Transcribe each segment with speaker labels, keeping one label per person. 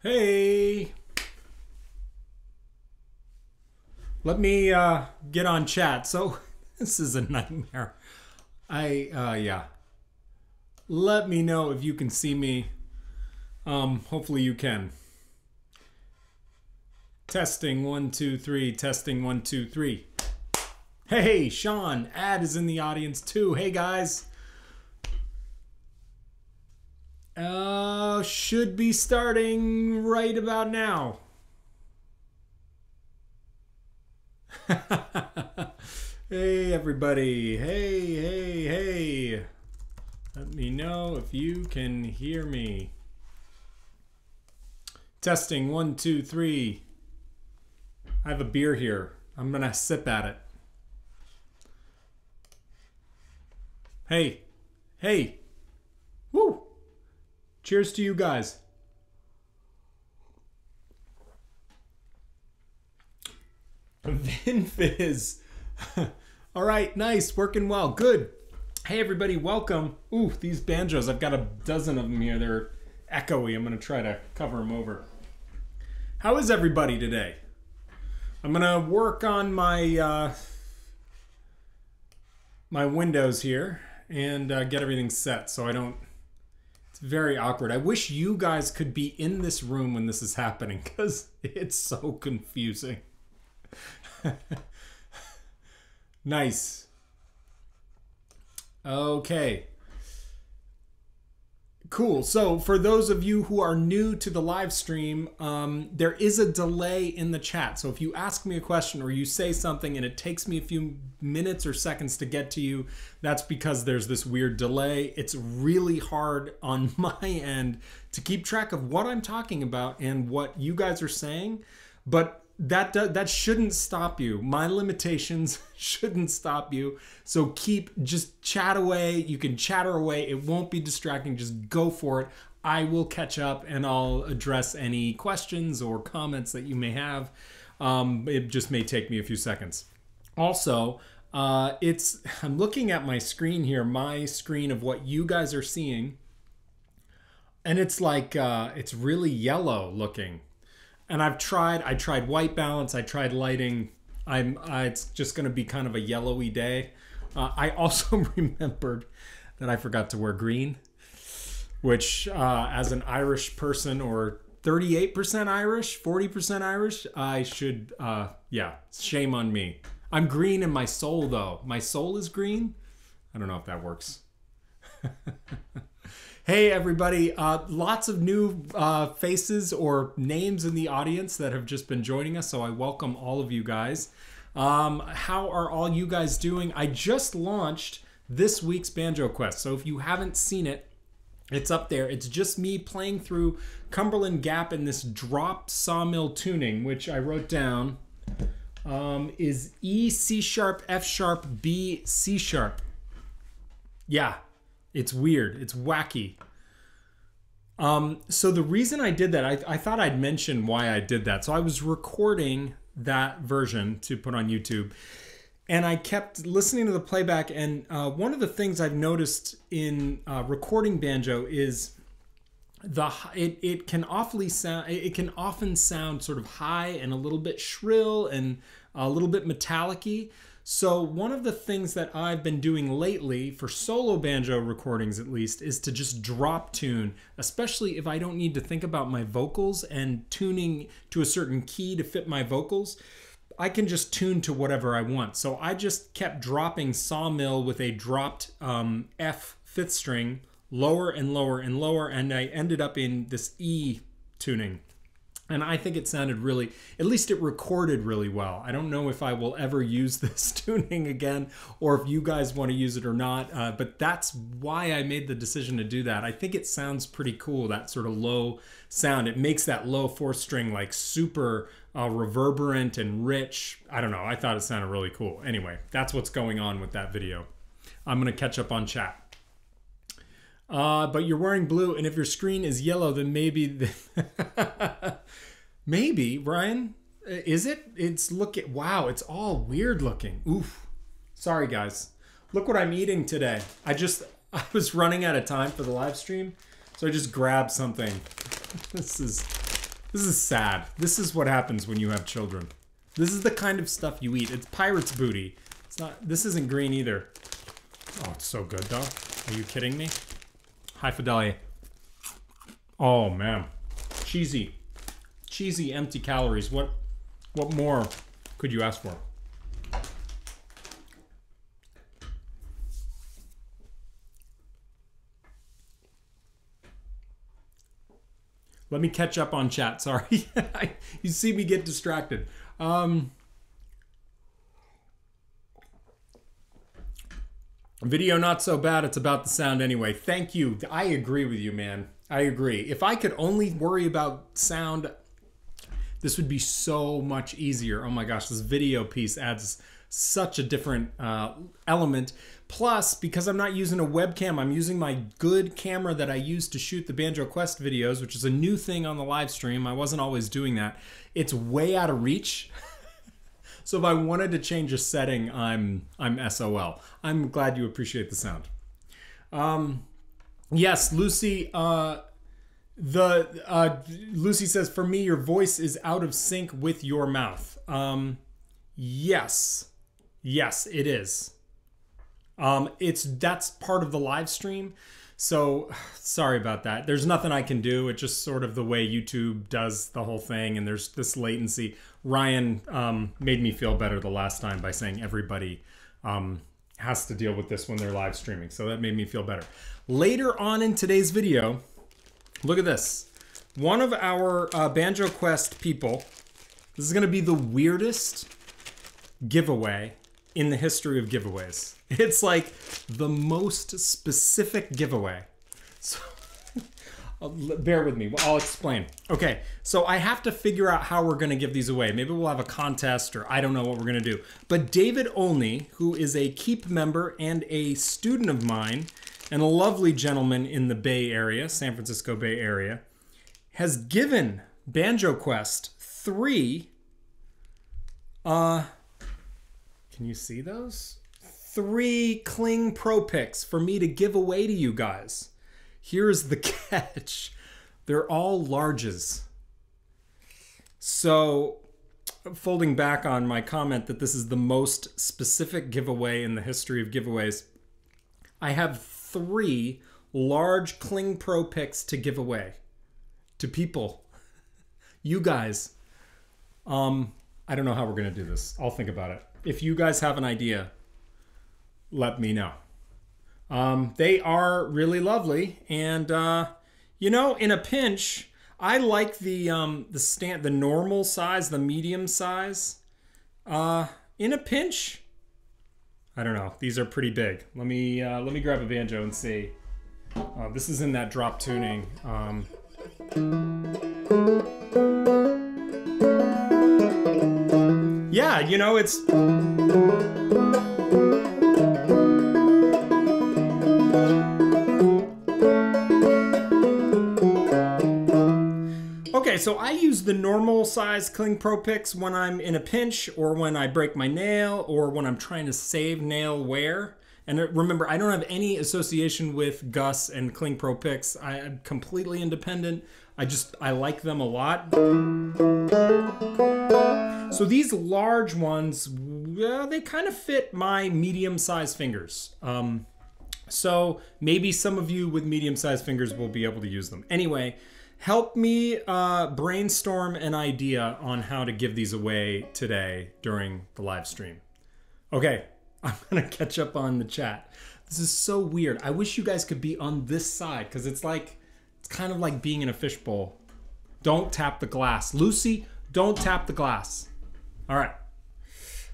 Speaker 1: Hey, let me get on chat. So this is a nightmare. Yeah. Let me know if you can see me. Hopefully you can. Testing 1 2 3. Testing 1 2 3. Hey, Sean. Ad is in the audience too. Hey guys. Should be starting right about now. Hey everybody. Hey. Let me know if you can hear me. Testing 1 2 3. I have a beer here. I'm gonna sip at it. Hey. Woo! Cheers to you guys. VinFizz. All right, nice, working well, good. Hey everybody, welcome. Ooh, these banjos, I've got a dozen of them here. They're echoey. I'm gonna try to cover them over. How is everybody today? I'm gonna work on my my windows here and get everything set so I don't. It's very awkward. I wish you guys could be in this room when this is happening because it's so confusing. Nice. Okay. Cool. So for those of you who are new to the live stream, there is a delay in the chat. So if you ask me a question or you say something and it takes me a few minutes or seconds to get to you, that's because there's this weird delay. It's really hard on my end to keep track of what I'm talking about and what you guys are saying, but that shouldn't stop you. My limitations shouldn't stop you. So just chat away. You can chatter away. It won't be distracting. Just go for it. I will catch up and I'll address any questions or comments that you may have. It just may take me a few seconds. Also, I'm looking at my screen here, my screen of what you guys are seeing. And it's like, it's really yellow looking. And I tried white balance, I tried lighting. It's just gonna be kind of a yellowy day. I also remembered that I forgot to wear green, which as an Irish person, or 38% Irish, 40% Irish, I should, yeah, shame on me. I'm green in my soul though. My soul is green. I don't know if that works. Hey everybody, lots of new faces or names in the audience that have just been joining us, so I welcome all of you guys. How are all you guys doing? I just launched this week's Banjo Quest, so if you haven't seen it, it's up there. It's just me playing through Cumberland Gap in this drop sawmill tuning, which I wrote down is E, C sharp, F sharp, B, C sharp. Yeah. It's weird. It's wacky. So the reason I did that, I thought I'd mention why I did that. So I was recording that version to put on YouTube, and I kept listening to the playback. And one of the things I've noticed in recording banjo is it can often sound sort of high and a little bit shrill and a little bit metallic-y. So one of the things that I've been doing lately for solo banjo recordings, at least, is to just drop tune, especially if I don't need to think about my vocals and tuning to a certain key to fit my vocals. I can just tune to whatever I want. So I just kept dropping sawmill with a dropped F fifth string, lower and lower and lower, and I ended up in this E tuning. And I think it sounded really, at least it recorded really well. I don't know if I will ever use this tuning again or if you guys want to use it or not, but that's why I made the decision to do that. I think it sounds pretty cool, that sort of low sound. It makes that low fourth string like super reverberant and rich. I don't know, I thought it sounded really cool. Anyway, that's what's going on with that video. I'm gonna catch up on chat. But you're wearing blue, and if your screen is yellow, then maybe... Maybe, Ryan? Is it? Wow, it's all weird looking. Oof. Sorry, guys. Look what I'm eating today. I was running out of time for the live stream, so I just grabbed something. This is This is sad. This is what happens when you have children. This is the kind of stuff you eat. It's pirate's booty. It's not. This isn't green either. Oh, it's so good though. Are you kidding me? High fidelity. Oh man, cheesy, empty calories. What more could you ask for? Let me catch up on chat. Sorry, you see me get distracted. Video not so bad. It's about the sound anyway. Thank you. I agree with you, man. I agree. If I could only worry about sound, this would be so much easier. Oh my gosh, this video piece adds such a different element. Plus, because I'm not using a webcam, I'm using my good camera that I use to shoot the Banjo Quest videos, which is a new thing on the live stream. I wasn't always doing that. It's way out of reach. So if I wanted to change a setting, I'm SOL. I'm glad you appreciate the sound. Yes, Lucy. Lucy says, for me, your voice is out of sync with your mouth. Yes, it is. That's part of the live stream. So sorry about that. There's nothing I can do. It's just sort of the way YouTube does the whole thing, and there's this latency. Ryan made me feel better the last time by saying everybody has to deal with this when they're live streaming. So that made me feel better. Later on in today's video, look at this. One of our Banjo Quest people, this is going to be the weirdest giveaway in the history of giveaways. It's like the most specific giveaway. So bear with me, I'll explain. Okay, so I have to figure out how we're gonna give these away. Maybe we'll have a contest, or I don't know what we're gonna do. But David Olney, who is a Keep member and a student of mine, and a lovely gentleman in the Bay Area, San Francisco Bay Area, has given Banjo Quest 3, can you see those? 3 Kling Pro Picks for me to give away to you guys. Here's the catch. They're all larges. So, folding back on my comment that this is the most specific giveaway in the history of giveaways, I have 3 large Kling Pro Picks to give away to people. You guys. I don't know how we're going to do this. I'll think about it. If you guys have an idea, let me know. They are really lovely, and you know, in a pinch, I like the normal size, the medium size. In a pinch, I don't know. These are pretty big. Let me grab a banjo and see. This is in that drop tuning. Yeah, you know, it's. Okay, so I use the normal size Kling Pro Picks when I'm in a pinch, or when I break my nail, or when I'm trying to save nail wear. And remember, I don't have any association with Gus and Kling Pro Picks. I'm completely independent. I like them a lot. So these large ones, they kind of fit my medium-sized fingers. So maybe some of you with medium-sized fingers will be able to use them. Anyway, help me brainstorm an idea on how to give these away today during the live stream. Okay, I'm gonna catch up on the chat. This is so weird. I wish you guys could be on this side, because it's kind of like being in a fishbowl. Don't tap the glass. Lucy, don't tap the glass. All right,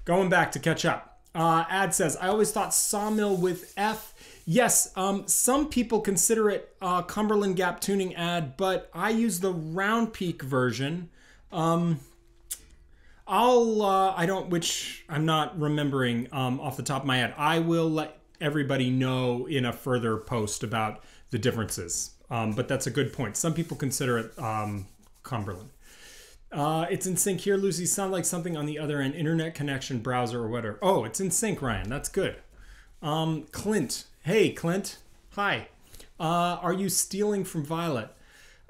Speaker 1: going back to catch up. Ad says, I always thought sawmill with F. Yes, some people consider it Cumberland Gap tuning ad, but I use the round peak version. Which I'm not remembering off the top of my head. I will let everybody know in a further post about the differences. But that's a good point. Some people consider it Cumberland. It's in sync here, Lucy. Sound like something on the other end, internet connection, browser, or whatever. Oh, it's in sync, Ryan. That's good. Clint. Hey, Clint. Hi. Are you stealing from Violet?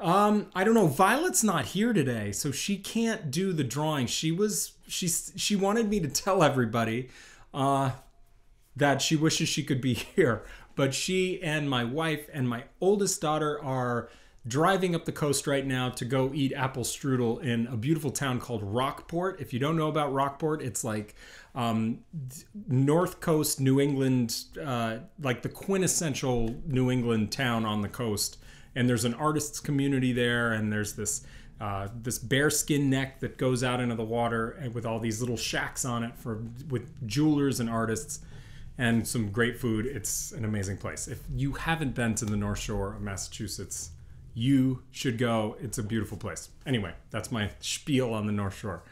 Speaker 1: I don't know. Violet's not here today, so she can't do the drawing. She wanted me to tell everybody that she wishes she could be here, but she and my wife and my oldest daughter are driving up the coast right now to go eat apple strudel in a beautiful town called Rockport. If you don't know about Rockport, it's like North Coast New England, like the quintessential New England town on the coast. And there's an artists community there, and there's this bearskin neck that goes out into the water, and with all these little shacks on it with jewelers and artists, and some great food. It's an amazing place. If you haven't been to the North Shore of Massachusetts, you should go. It's a beautiful place. Anyway, that's my spiel on the North Shore.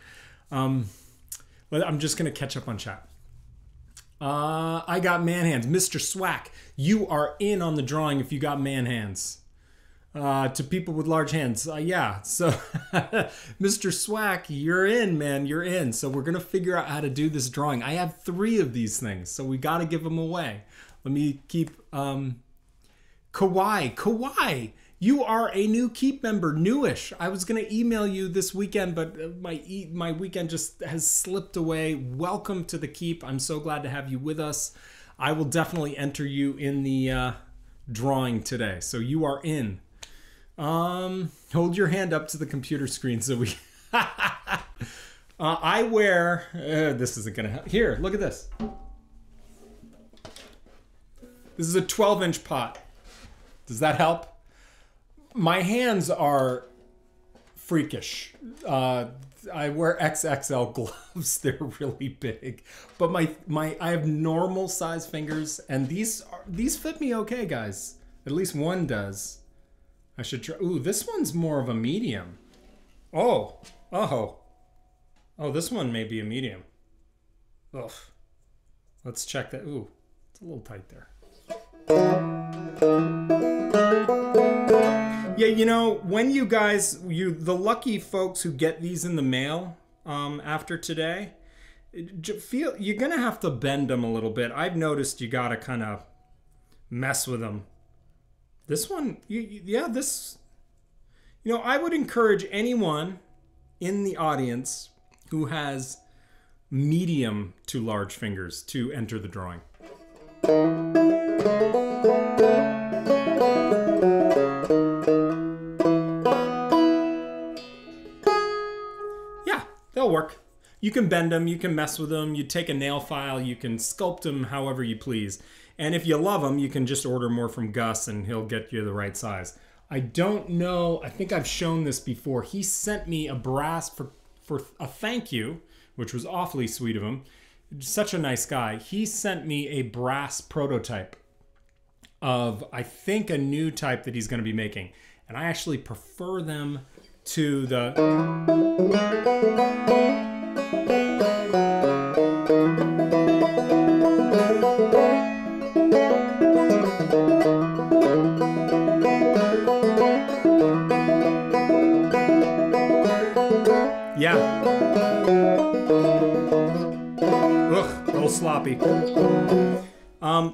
Speaker 1: But I'm just gonna catch up on chat. I got man hands. Mr. Swack, you are in on the drawing if you got man hands. To people with large hands. Yeah, so Mr. Swack, you're in, man, you're in. So we're gonna figure out how to do this drawing. I have 3 of these things, so we gotta give them away. Let me keep, Kawhi, you are a new Keep member, newish. I was gonna email you this weekend, but my weekend just has slipped away. Welcome to the Keep. I'm so glad to have you with us. I will definitely enter you in the drawing today, so you are in. Hold your hand up to the computer screen so we... I wear... this isn't gonna help. Here, look at this. This is a 12-inch pot. Does that help? My hands are freakish. I wear XXL gloves. They're really big. But I have normal size fingers, and these fit me okay, guys. At least one does. I should try. Ooh, this one's more of a medium. Oh, this one may be a medium. Ugh. Let's check that. Ooh, it's a little tight there. Yeah, you know, when you guys, the lucky folks who get these in the mail after today, you're gonna have to bend them a little bit. I've noticed you gotta kind of mess with them. This one, I would encourage anyone in the audience who has medium to large fingers to enter the drawing. Yeah, they'll work. You can bend them, you can mess with them, you take a nail file, you can sculpt them however you please. And if you love them, you can just order more from Gus and he'll get you the right size. I don't know, I think I've shown this before. He sent me a brass for a thank you, which was awfully sweet of him. Such a nice guy. He sent me a brass prototype of, I think, a new type that he's going to be making. And I actually prefer them to the... Yeah. Ugh, a little sloppy.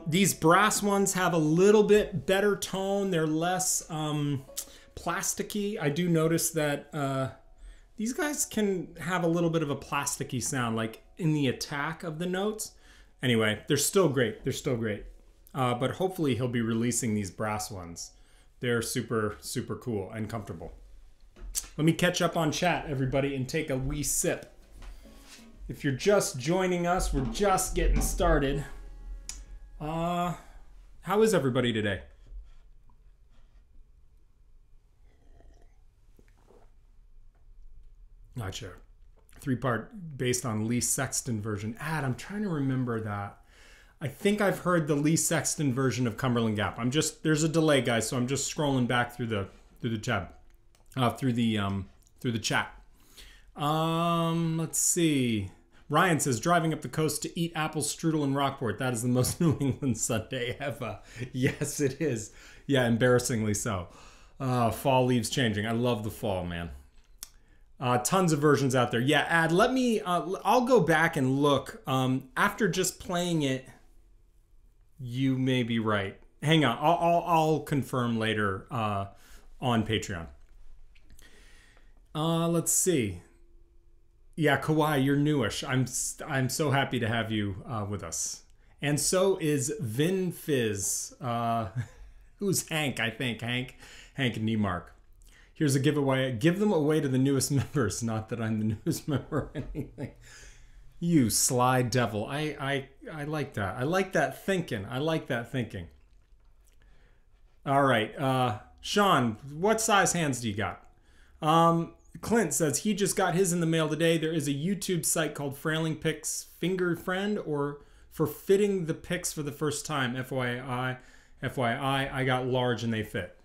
Speaker 1: These brass ones have a little bit better tone. They're less plasticky. I do notice that these guys can have a little bit of a plasticky sound, like in the attack of the notes. Anyway, they're still great. They're still great. But hopefully he'll be releasing these brass ones. They're super, super cool and comfortable. Let me catch up on chat, everybody, and take a wee sip. If you're just joining us, we're just getting started. How is everybody today? Gotcha. 3-part based on Lee Sexton version. I'm trying to remember that. I think I've heard the Lee Sexton version of Cumberland Gap. There's a delay, guys, so I'm just scrolling back through the tab. Through the chat. Let's see. Ryan says, driving up the coast to eat apple strudel in Rockport. That is the most New England Sunday ever. Yes, it is. Yeah, embarrassingly so. Fall leaves changing. I love the fall, man. Tons of versions out there. Yeah, let me, I'll go back and look. After just playing it, you may be right. Hang on, I'll confirm later on Patreon. Let's see. Yeah, Kawhi, you're newish. I'm so happy to have you with us. And so is Vin Fizz. Who's Hank, I think. Hank Niemark. Here's a giveaway. Give them away to the newest members. Not that I'm the newest member or anything. You sly devil. I like that. I like that thinking. I like that thinking. All right. Sean, what size hands do you got? Clint says he just got his in the mail today. There is a YouTube site called Frailing Picks Finger Friend, or for fitting the picks for the first time. FYI, I got large and they fit.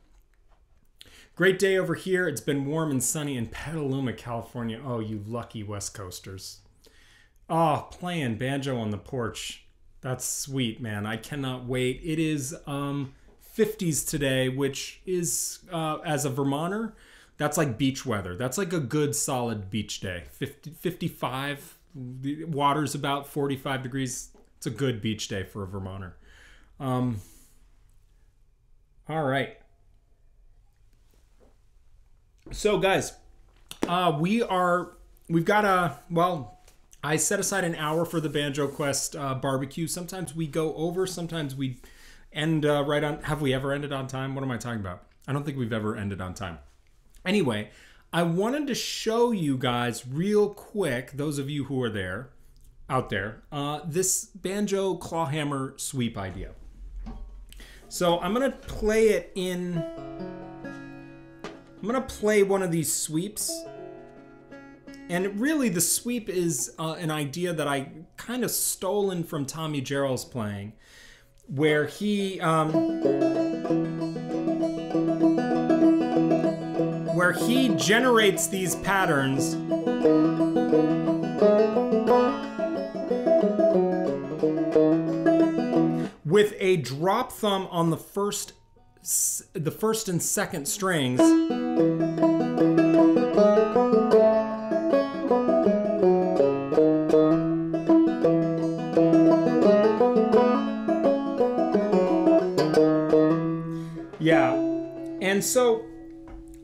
Speaker 1: Great day over here. It's been warm and sunny in Petaluma, California. Oh, you lucky West Coasters. Oh, playing banjo on the porch. That's sweet, man. I cannot wait. It is 50s today, which is, as a Vermonter, that's like beach weather. That's like a good solid beach day. 55, the water's about 45 degrees. It's a good beach day for a Vermonter. All right. So guys, we've got I set aside an hour for the Banjo Quest barbecue. Sometimes we go over, sometimes we end right on. Have we ever ended on time? What am I talking about? I don't think we've ever ended on time. Anyway, I wanted to show you guys real quick, those of you who are out there, this banjo clawhammer sweep idea. So I'm gonna play it in. I'm gonna play one of these sweeps, and really the sweep is an idea that I kind of stolen from Tommy Jarrell's playing, where he generates these patterns with a drop thumb on the first and second strings. Yeah, and so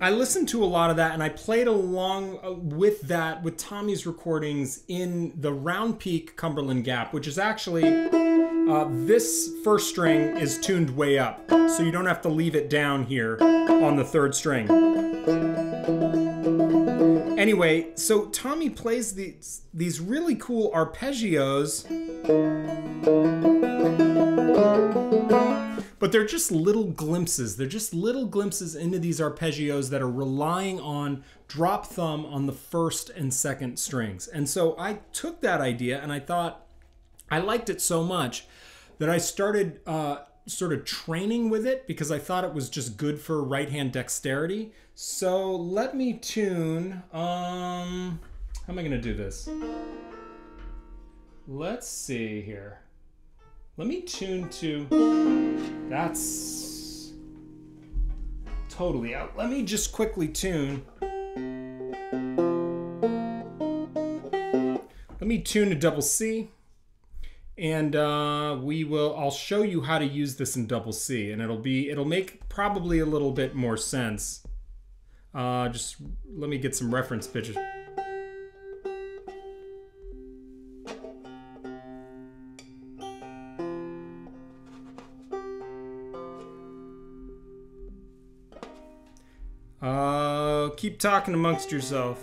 Speaker 1: I listened to a lot of that, and I played along with that with Tommy's recordings in the Round Peak Cumberland Gap, which is actually this first string is tuned way up, so you don't have to leave it down here on the third string. Anyway, so Tommy plays these really cool arpeggios, but they're just little glimpses. They're just little glimpses into these arpeggios that are relying on drop thumb on the first and second strings. And so I took that idea and I thought I liked it so much that I started sort of training with it, because I thought it was just good for right hand dexterity. So let me tune, how am I gonna do this? Let's see here. Let me tune to, that's totally out. Let me just quickly tune. Let me tune to double C, and I'll show you how to use this in double C, and it'll make probably a little bit more sense. Just let me get some reference pitches. Keep talking amongst yourself.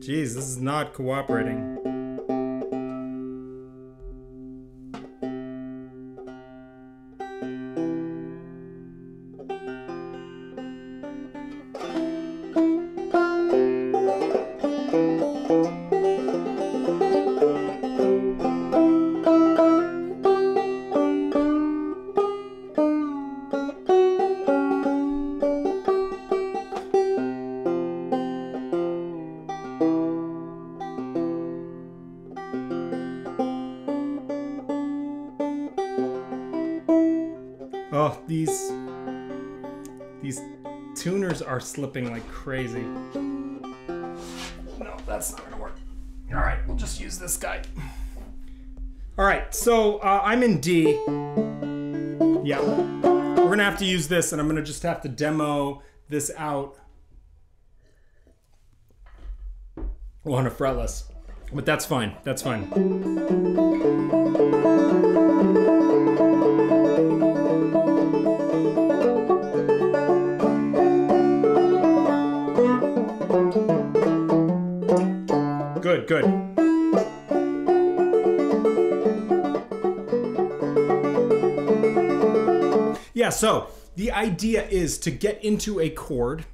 Speaker 1: Jeez, this is not cooperating. Oh, these tuners are slipping like crazy. No, that's not gonna work. All right, we'll just use this guy. All right, so I'm in D. Yeah, we're gonna have to use this, and I'm gonna just have to demo this out on a fretless, but that's fine. That's fine. Good, good. Yeah, so the idea is to get into a chord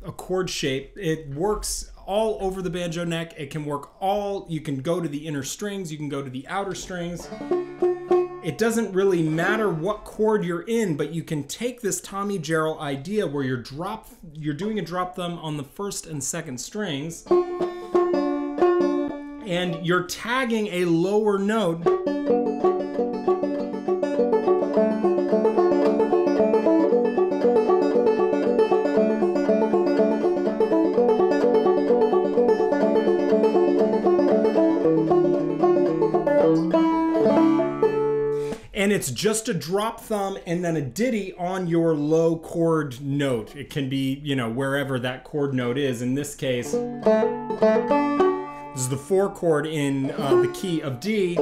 Speaker 1: shape. It works all over the banjo neck. It can work you can go to the inner strings, you can go to the outer strings. It doesn't really matter what chord you're in, but you can take this Tommy Jarrell idea where you're doing a drop thumb on the first and second strings, and you're tagging a lower note. And it's just a drop thumb and then a ditty on your low chord note. It can be, you know, wherever that chord note is. In this case, this is the 4 chord in the key of D.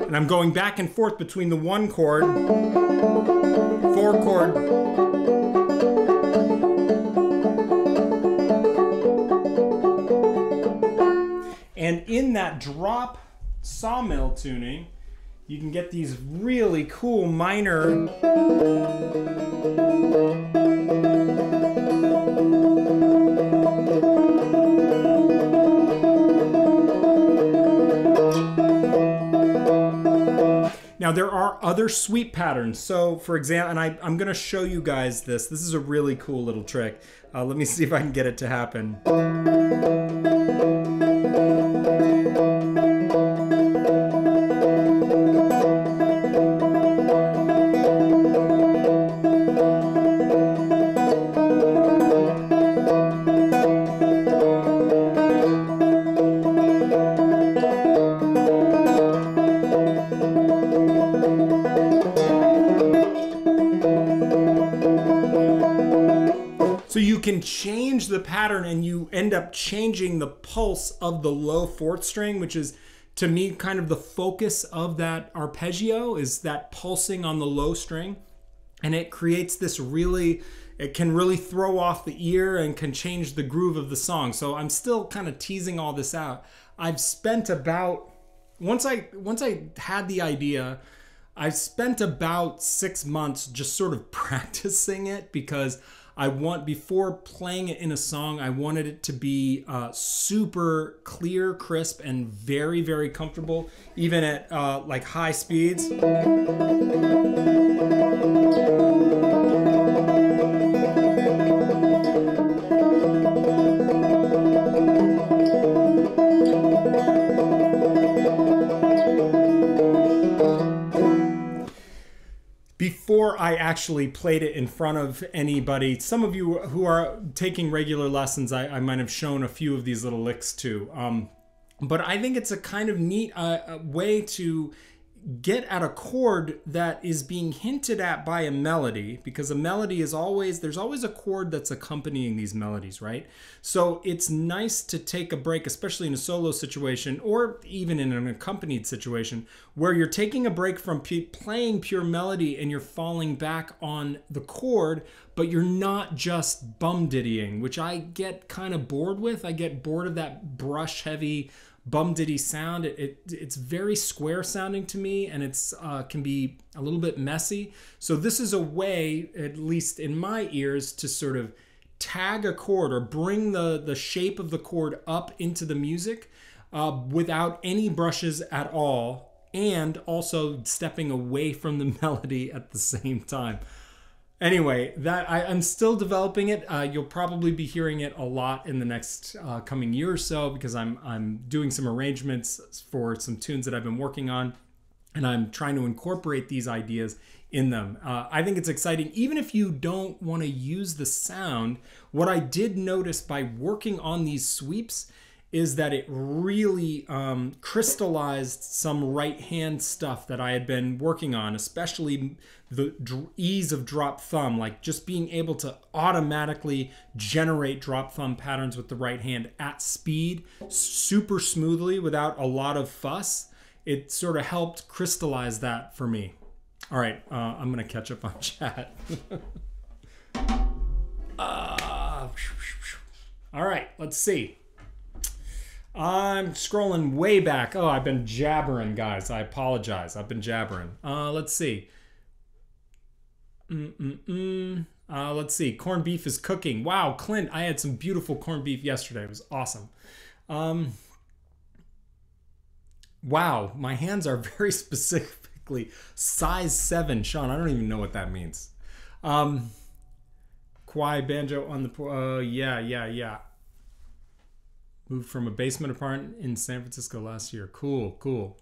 Speaker 1: And I'm going back and forth between the 1 chord, 4 chord, and in that drop sawmill tuning, you can get these really cool minor Now there are other sweep patterns. So for example, and I'm gonna show you guys this. This is a really cool little trick. Let me see if I can get it to happen. So you can change the pattern and you end up changing the pulse of the low 4th string, which is, to me, kind of the focus of that arpeggio, is that pulsing on the low string. And it creates this it can really throw off the ear and can change the groove of the song. So I'm still kind of teasing all this out. I've spent about, once I had the idea, I've spent about 6 months just sort of practicing it, because before playing it in a song, I wanted it to be super clear, crisp, and very, very comfortable, even at like high speeds. Before I actually played it in front of anybody, some of you who are taking regular lessons, I might have shown a few of these little licks to. But I think it's a kind of neat way to get at a chord that is being hinted at by a melody, because a melody is there's always a chord that's accompanying these melodies, right? So it's nice to take a break, especially in a solo situation, or even in an accompanied situation, where you're taking a break from playing pure melody and you're falling back on the chord, but you're not just bum diddying, which I get kind of bored with. I get bored of that brush heavy bum diddy sound. It's very square sounding to me, and it's can be a little bit messy. So this is a way, at least in my ears, to sort of tag a chord or bring the shape of the chord up into the music without any brushes at all, and also stepping away from the melody at the same time. Anyway, I'm still developing it. You'll probably be hearing it a lot in the next coming year or so because I'm doing some arrangements for some tunes that I've been working on, and I'm trying to incorporate these ideas in them. I think it's exciting, even if you don't want to use the sound. What I did notice by working on these sweeps is that it really crystallized some right hand stuff that I had been working on, especially the ease of drop thumb, like just being able to automatically generate drop thumb patterns with the right hand at speed, super smoothly without a lot of fuss. It sort of helped crystallize that for me. All right, I'm gonna catch up on chat. All right, let's see. I'm scrolling way back. Oh, I've been jabbering, guys. I apologize. I've been jabbering. Let's see. Let's see. Corned beef is cooking. Wow, Clint, I had some beautiful corned beef yesterday. It was awesome. Wow, my hands are very specifically size 7. Sean, I don't even know what that means. Kwai Banjo on the... yeah. Moved from a basement apartment in San Francisco last year. Cool.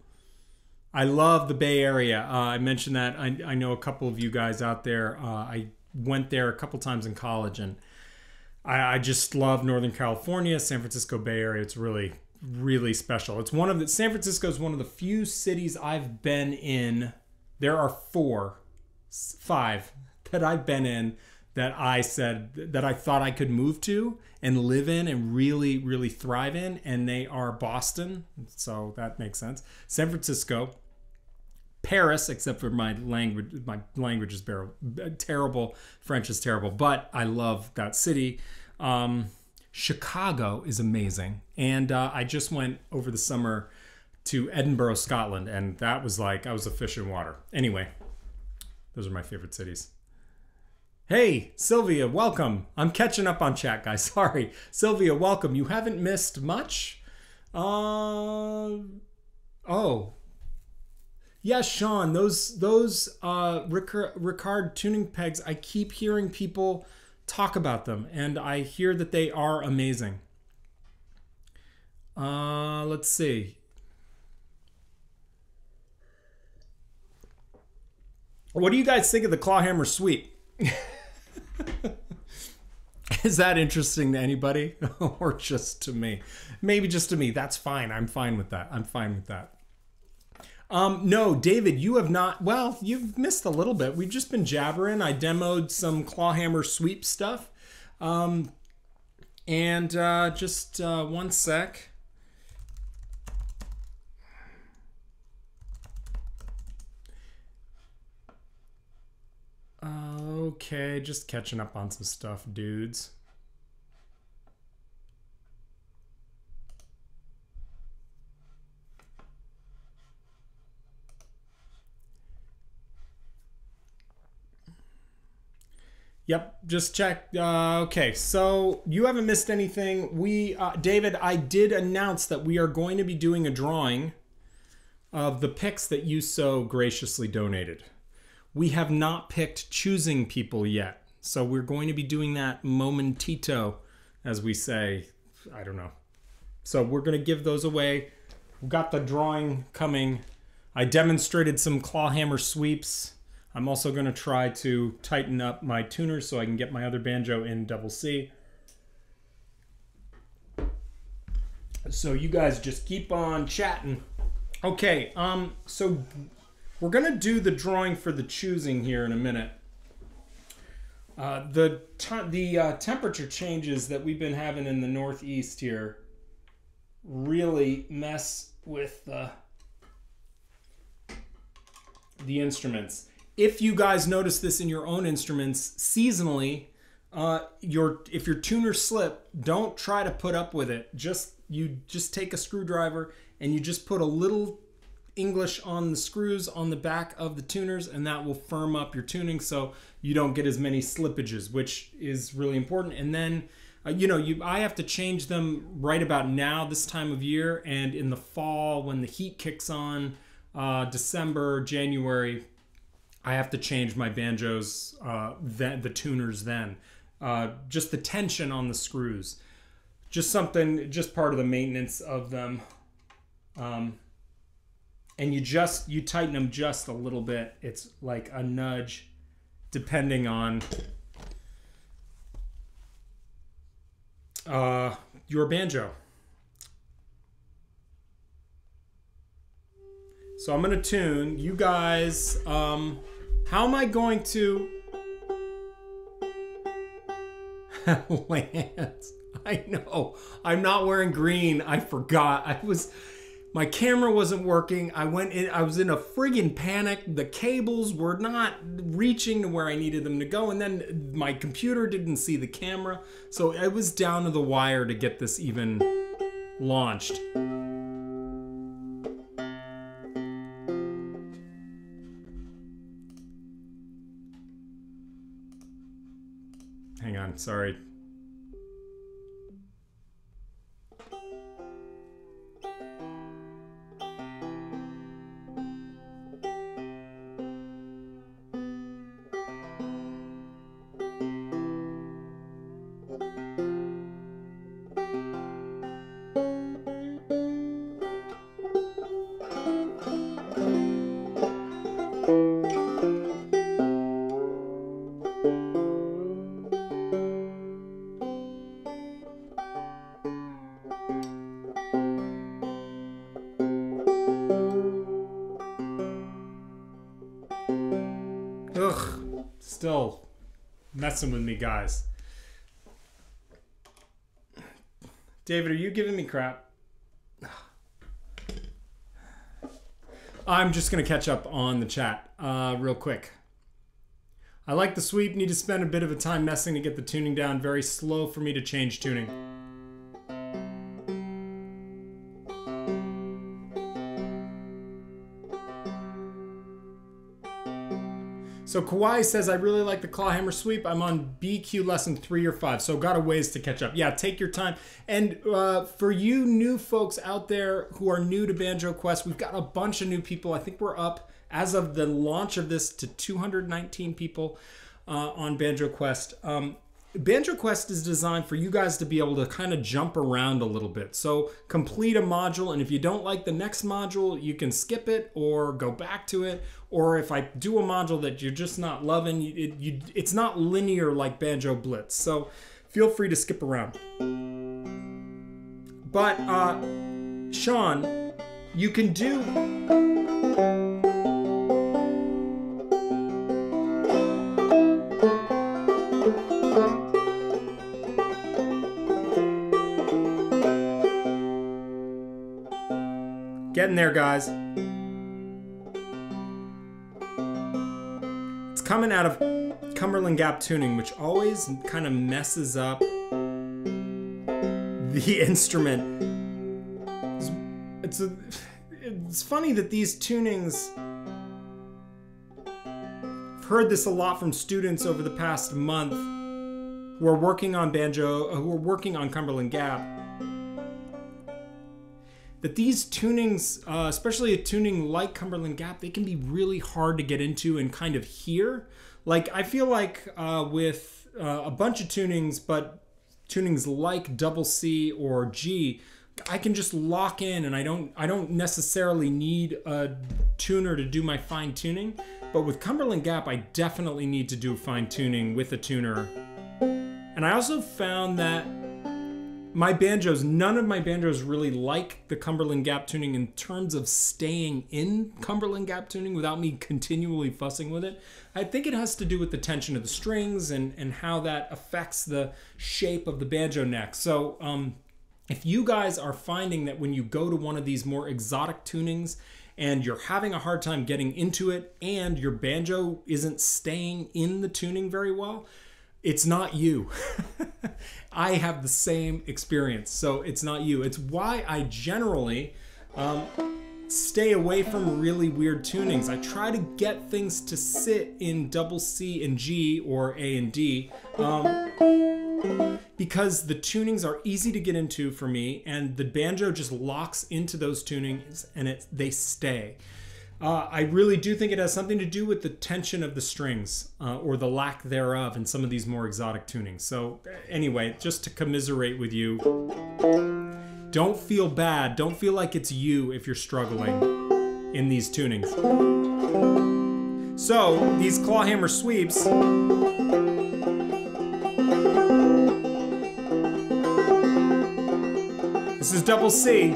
Speaker 1: I love the Bay Area. I mentioned that. I know a couple of you guys out there. I went there a couple times in college, and I just love Northern California, San Francisco Bay Area. It's really, really special. It's San Francisco is one of the few cities I've been in. There are 5 that I've been in that I said that I thought I could move to and live in and really, really thrive in, and they are Boston, so that makes sense. San Francisco, Paris, except for my language is terrible. French is terrible, but I love that city. Chicago is amazing, and I just went over the summer to Edinburgh, Scotland, and that was like I was a fish in water. Anyway, those are my favorite cities. Hey, Sylvia, welcome. I'm catching up on chat, guys. Sorry. Sylvia, welcome. You haven't missed much? Oh. Yeah, Sean, those Ricard tuning pegs, I keep hearing people talk about them, and I hear that they are amazing. Let's see. What do you guys think of the clawhammer sweep? Is that interesting to anybody or just to me? Maybe just to me. That's fine. I'm fine with that. No, David, you have not. Well, you've missed a little bit. We've just been jabbering. I demoed some clawhammer sweep stuff. Just one sec. Okay, just catching up on some stuff, dudes. Yep, just check. Okay, so you haven't missed anything. David, I did announce that we are going to be doing a drawing of the picks that you so graciously donated. We have not picked choosing people yet. So we're going to be doing that momentito, as we say. I don't know. So we're going to give those away. We've got the drawing coming. I demonstrated some clawhammer sweeps. I'm also going to try to tighten up my tuners so I can get my other banjo in double C. So you guys just keep on chatting. Okay, so we're going to do the drawing for the choosing here in a minute. The temperature changes that we've been having in the Northeast here really mess with the instruments. If you guys notice this in your own instruments, seasonally, if your tuners slip, don't try to put up with it. You just take a screwdriver and you just put a little English on the screws on the back of the tuners, and that will firm up your tuning so you don't get as many slippages, which is really important. And then I have to change them right about now, this time of year, and in the fall when the heat kicks on, December, January, I have to change my banjos, the tuners then. Just the tension on the screws. Just something, just part of the maintenance of them. And you tighten them just a little bit. It's like a nudge depending on your banjo. So I'm gonna tune. You guys, how am I going to Lance? I know. I'm not wearing green. I forgot. My camera wasn't working. I was in a friggin' panic. The cables were not reaching to where I needed them to go, and then my computer didn't see the camera. So I was down to the wire to get this even launched. Hang on, sorry. Ugh, still messing with me, guys. David, are you giving me crap? I'm just going to catch up on the chat real quick. I like the sweep. Need to spend a bit of a time messing to get the tuning down. Very slow for me to change tuning. So Kawhi says, I really like the claw hammer sweep. I'm on BQ lesson 3 or 5, so got a ways to catch up. Yeah, take your time. And for you new folks out there who are new to Banjo Quest, we've got a bunch of new people. I think we're up, as of the launch of this, to 219 people on Banjo Quest. Banjo Quest is designed for you guys to be able to kind of jump around a little bit. So complete a module, and if you don't like the next module, you can skip it or go back to it. Or if I do a module that you're just not loving, it's not linear like Banjo Blitz. So feel free to skip around. But Sean, you can do... Getting there, guys. It's coming out of Cumberland Gap tuning, which always kind of messes up the instrument. It's funny that these tunings... I've heard this a lot from students over the past month who are working on who are working on Cumberland Gap. That these tunings, especially a tuning like Cumberland Gap, they can be really hard to get into and kind of hear. Like, I feel like with a bunch of tunings, but tunings like double C or G, I can just lock in, and I don't necessarily need a tuner to do my fine tuning. But with Cumberland Gap, I definitely need to do fine tuning with a tuner. And I also found that none of my banjos really like the Cumberland Gap tuning in terms of staying in Cumberland Gap tuning without me continually fussing with it. I think it has to do with the tension of the strings and how that affects the shape of the banjo neck. So if you guys are finding that when you go to one of these more exotic tunings and you're having a hard time getting into it and your banjo isn't staying in the tuning very well, it's not you. I have the same experience, so it's not you. It's why I generally stay away from really weird tunings. I try to get things to sit in double C and G or A and D because the tunings are easy to get into for me, and the banjo just locks into those tunings and they stay. I really do think it has something to do with the tension of the strings or the lack thereof in some of these more exotic tunings. So anyway, just to commiserate with you, don't feel bad. Don't feel like it's you if you're struggling in these tunings. So these clawhammer sweeps, this is double C.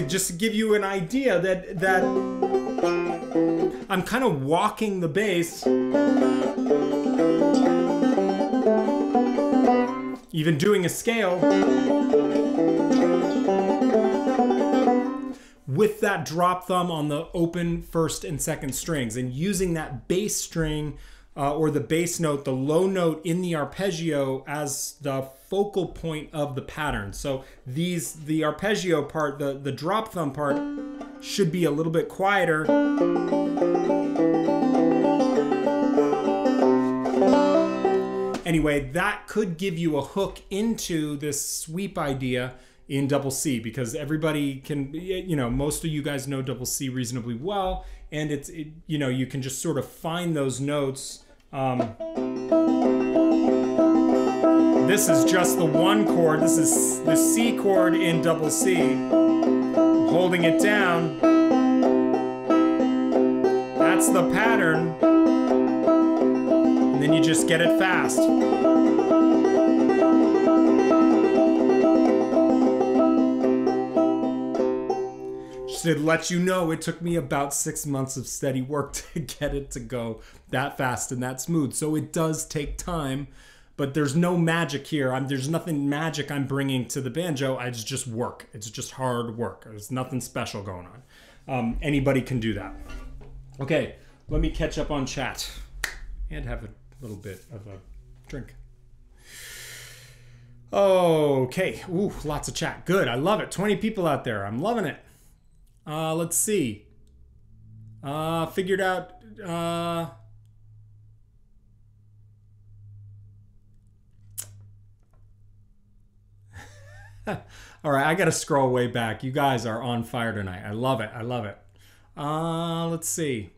Speaker 1: Just to give you an idea that I'm kind of walking the bass, even doing a scale with that drop thumb on the open first and second strings, and using that bass string or the bass note, the low note in the arpeggio as the focal point of the pattern. So the arpeggio part, the drop thumb part, should be a little bit quieter. Anyway, that could give you a hook into this sweep idea in double C, because everybody can, you know, most of you guys know double C reasonably well, and you know, you can just sort of find those notes. This is just the one chord. This is the C chord in double C. I'm holding it down. That's the pattern. And then you just get it fast. Just to let you know, it took me about 6 months of steady work to get it to go that fast and that smooth. So it does take time, but there's no magic here. There's nothing magic I'm bringing to the banjo. It's just work. It's just hard work. There's nothing special going on. Anybody can do that. Okay, let me catch up on chat and have a little bit of a drink. Okay, ooh, lots of chat. Good, I love it. 20 people out there. I'm loving it. Let's see. Figured out. All right, I gotta scroll way back. You guys are on fire tonight. I love it. I love it. Let's see.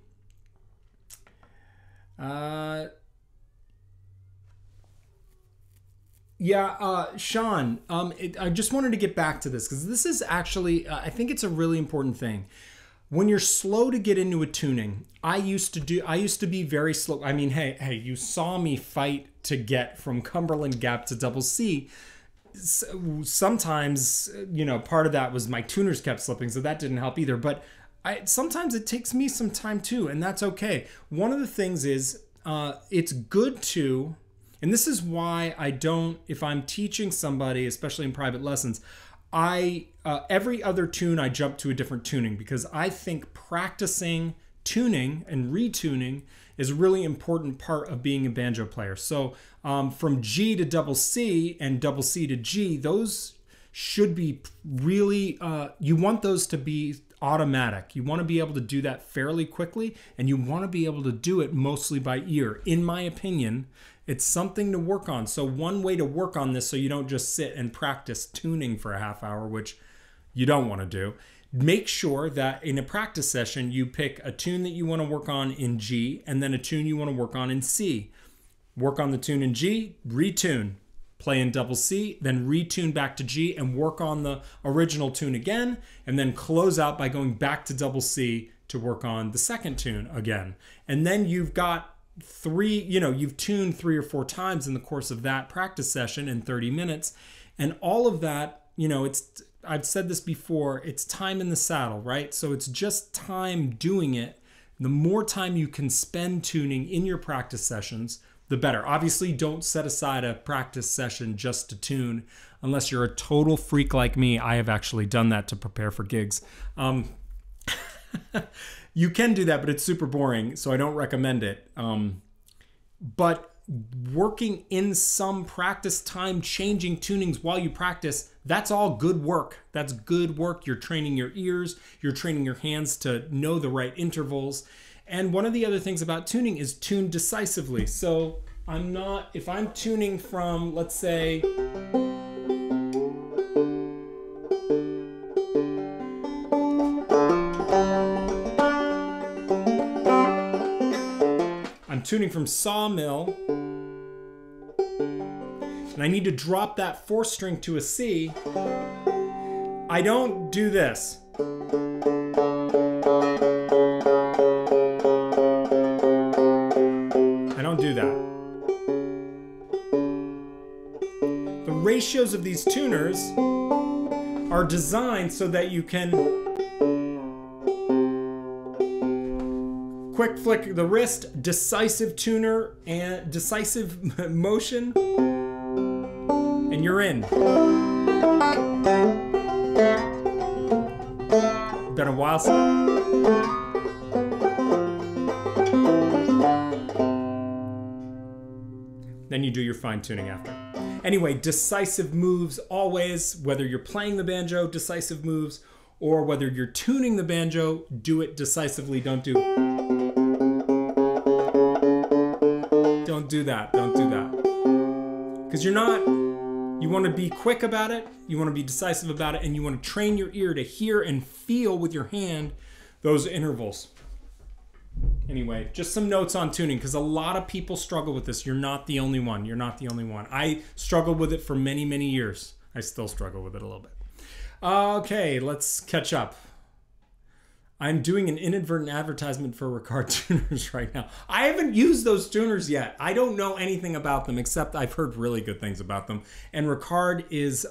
Speaker 1: Sean, I just wanted to get back to this because this is actually, I think it's a really important thing. When you're slow to get into a tuning, I used to be very slow. I mean, hey, you saw me fight to get from Cumberland Gap to double C. Sometimes, you know, part of that was my tuners kept slipping, so that didn't help either. But sometimes it takes me some time too, and that's okay. One of the things is, it's good to, and this is why I don't, if I'm teaching somebody, especially in private lessons, every other tune I jump to a different tuning, because I think practicing tuning and retuning is a really important part of being a banjo player. So from G to double C and double C to G, those should be really, you want those to be automatic. You want to be able to do that fairly quickly, and you want to be able to do it mostly by ear. In my opinion, it's something to work on. So one way to work on this, so you don't just sit and practice tuning for a half hour, which you don't want to do, make sure that in a practice session, you pick a tune that you want to work on in G, and then a tune you want to work on in C. Work on the tune in G, retune. Play in double C, then retune back to G and work on the original tune again, and then close out by going back to double C to work on the second tune again. And then you've got you've tuned 3 or 4 times in the course of that practice session in 30 minutes. And all of that, you know, I've said this before, it's time in the saddle, right? So it's just time doing it. The more time you can spend tuning in your practice sessions, the better. Obviously, don't set aside a practice session just to tune unless you're a total freak like me. I have actually done that to prepare for gigs. You can do that, but it's super boring, so I don't recommend it. But working in some practice time, changing tunings while you practice, that's all good work. That's good work. You're training your ears, you're training your hands to know the right intervals. And one of the other things about tuning is tune decisively. So if I'm tuning from, let's say, I'm tuning from sawmill, and I need to drop that fourth string to a C, I don't do this. I don't do that. The ratios of these tuners are designed so that you can quick flick the wrist, decisive tuner, and decisive motion, and you're in. Been a while since. Then you do your fine tuning after. Anyway, decisive moves always, whether you're playing the banjo, decisive moves, or whether you're tuning the banjo, do it decisively. Don't do that. Don't do that. Because you want to be quick about it, you want to be decisive about it, and you want to train your ear to hear and feel with your hand those intervals. Anyway, just some notes on tuning, because a lot of people struggle with this. You're not the only one. You're not the only one. I struggled with it for many, many years. I still struggle with it a little bit. Okay, let's catch up. I'm doing an inadvertent advertisement for Ricard tuners right now. I haven't used those tuners yet. I don't know anything about them, except I've heard really good things about them. And Ricard is,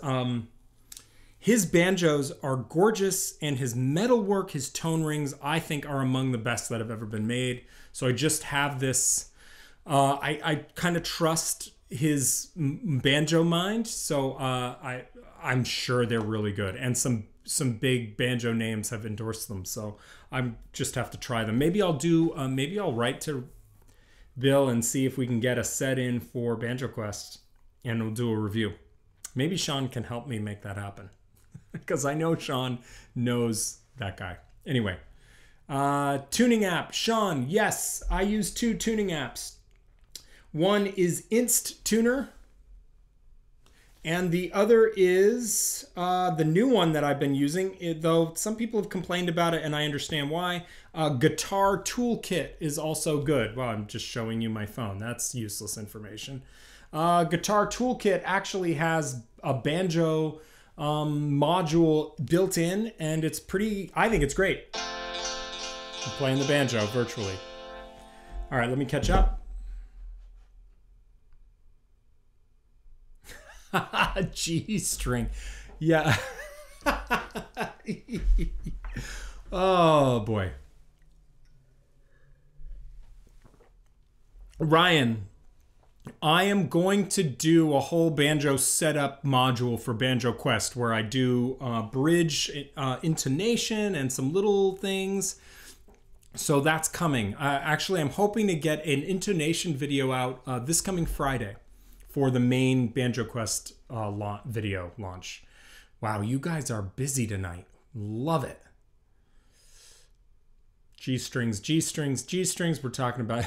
Speaker 1: his banjos are gorgeous, and his metalwork, his tone rings, I think are among the best that have ever been made. So I just have this, I kind of trust his banjo mind. So I'm sure they're really good. And some big banjo names have endorsed them, so I just have to try them. Maybe I'll do. Maybe I'll write to Bill and see if we can get a set in for Banjo Quest, and we'll do a review. Maybe Sean can help me make that happen, because I know Sean knows that guy. Anyway, tuning app. Sean, yes, I use 2 tuning apps. One is Inst Tuner. And the other is the new one that I've been using, though some people have complained about it, and I understand why. Guitar Toolkit is also good. Well, I'm just showing you my phone. That's useless information. Guitar Toolkit actually has a banjo module built in, and it's pretty, I think it's great. I'm playing the banjo virtually. All right, let me catch up. G string. Yeah. Oh boy. Ryan, I am going to do a whole banjo setup module for Banjo Quest where I do bridge intonation and some little things. So that's coming. Actually, I'm hoping to get an intonation video out this coming Friday for the main Banjo Quest video launch. Wow, you guys are busy tonight. Love it. G strings, G strings, G strings. We're talking about.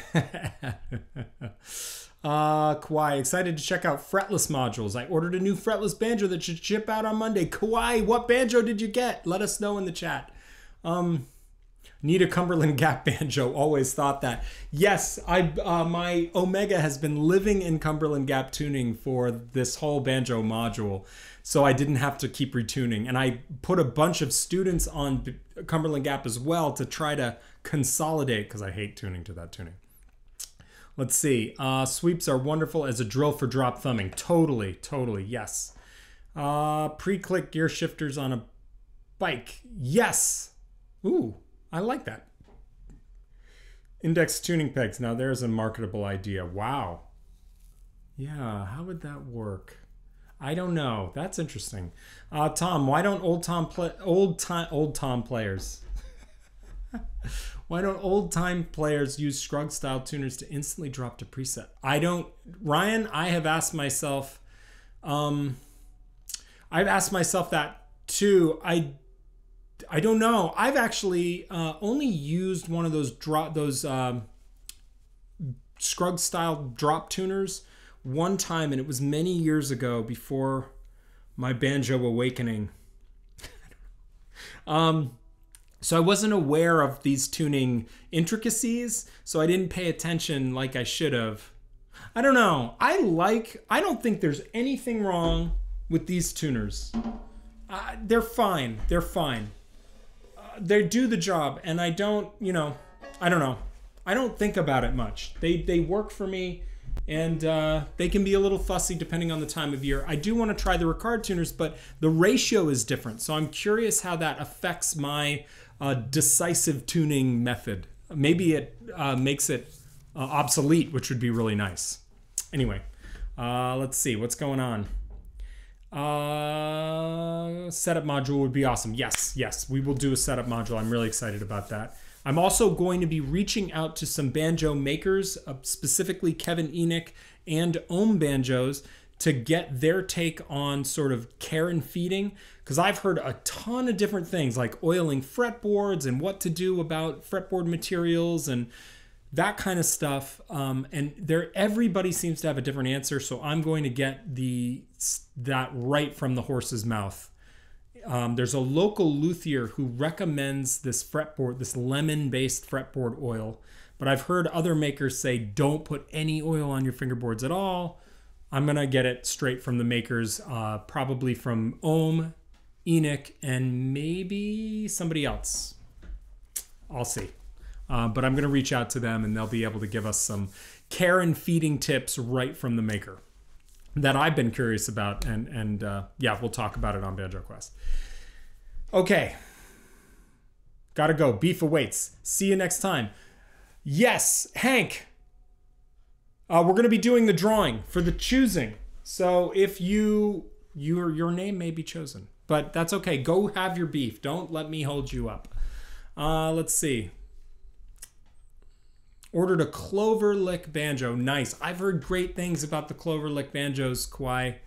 Speaker 1: Kawhi, excited to check out fretless modules. I ordered a new fretless banjo that should ship out on Monday. Kawhi, what banjo did you get? Let us know in the chat. Need a Cumberland Gap banjo. Always thought that. Yes, my Omega has been living in Cumberland Gap tuning for this whole banjo module, so I didn't have to keep retuning. And I put a bunch of students on Cumberland Gap as well to try to consolidate, because I hate tuning to that tuning. Let's see. Sweeps are wonderful as a drill for drop thumbing. Totally, totally, yes. Pre-click gear shifters on a bike. Yes. Ooh. I like that. Index tuning pegs. Now there's a marketable idea. Wow. Yeah, how would that work? I don't know. That's interesting. Tom, why don't old Tom players? Why don't old-time players use Scruggs-style tuners to instantly drop to preset? I don't... Ryan, I have asked myself... I've asked myself that too. I don't know. I've actually only used one of those Scruggs-style drop tuners one time, and it was many years ago before my banjo awakening. So I wasn't aware of these tuning intricacies, so I didn't pay attention like I should have. I don't know. I don't think there's anything wrong with these tuners. They're fine. They're fine. They do the job, and I don't know. I don't think about it much. They work for me, and they can be a little fussy depending on the time of year. I do want to try the Ricard tuners, but the ratio is different, so I'm curious how that affects my decisive tuning method. Maybe it makes it obsolete, which would be really nice. Anyway, let's see what's going on. Setup module would be awesome. Yes, we will do a setup module. I'm really excited about that. I'm also going to be reaching out to some banjo makers, specifically Kevin Enoch and Ohm Banjos, to get their take on sort of care and feeding, because I've heard a ton of different things like oiling fretboards and what to do about fretboard materials and that kind of stuff. And everybody seems to have a different answer, so I'm going to get that right from the horse's mouth. There's a local luthier who recommends this fretboard, this lemon-based fretboard oil, but I've heard other makers say don't put any oil on your fingerboards at all. I'm gonna get it straight from the makers, probably from Ohm, Enoch, and maybe somebody else. I'll see. But I'm gonna reach out to them, and they'll be able to give us some care and feeding tips right from the maker that I've been curious about, and yeah, we'll talk about it on Banjo Quest. Okay, gotta go. Beef awaits. See you next time. Yes, Hank. We're gonna be doing the drawing for the choosing. So if your name may be chosen, but that's okay. Go have your beef. Don't let me hold you up. Let's see. Ordered a clover lick banjo. Nice. I've heard great things about the clover lick banjos, Kwai.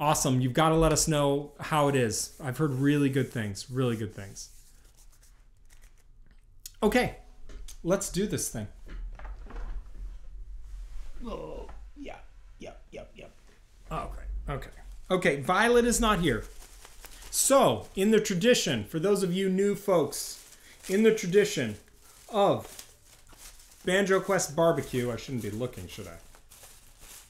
Speaker 1: Awesome. You've got to let us know how it is. I've heard really good things. Really good things. Okay. Let's do this thing. Oh, yeah. Okay. Violet is not here. So, in the tradition, for those of you new folks, in the tradition of Banjo Quest BBQ. I shouldn't be looking, should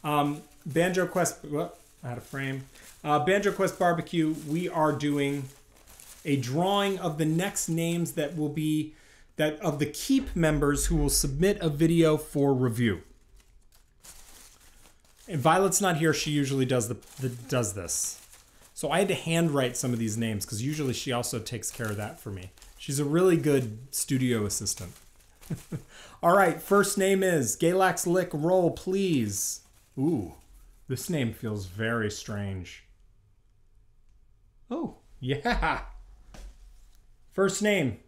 Speaker 1: I? Banjo Quest... Well, out of frame. Banjo Quest BBQ, we are doing a drawing of the next names that will be... that of the Keep members who will submit a video for review. And Violet's not here. She usually does does this. So I had to handwrite some of these names because usually she also takes care of that for me. She's a really good studio assistant. All right, first name is Galax Lick. Roll, please. Ooh, this name feels very strange. Oh, yeah. First name.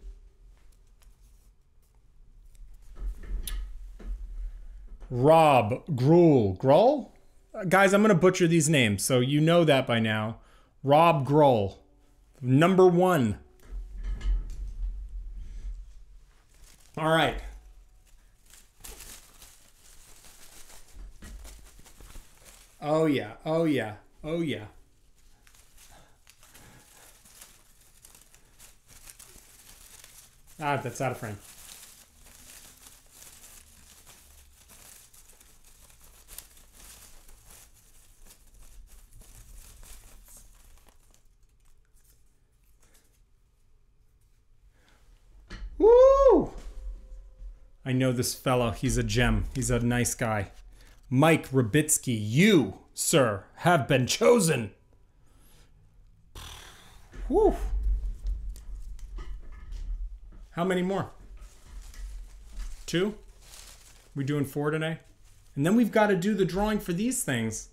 Speaker 1: Rob Gruhl. Gruhl? Guys, I'm going to butcher these names, so you know that by now. Rob Gruhl. Number 1. All right. Oh yeah. Ah, that's out of frame. Woo! I know this fellow. He's a gem. He's a nice guy. Mike Rabitsky, you, sir, have been chosen. Whew. How many more? 2? We doing 4 today? And then we've got to do the drawing for these things.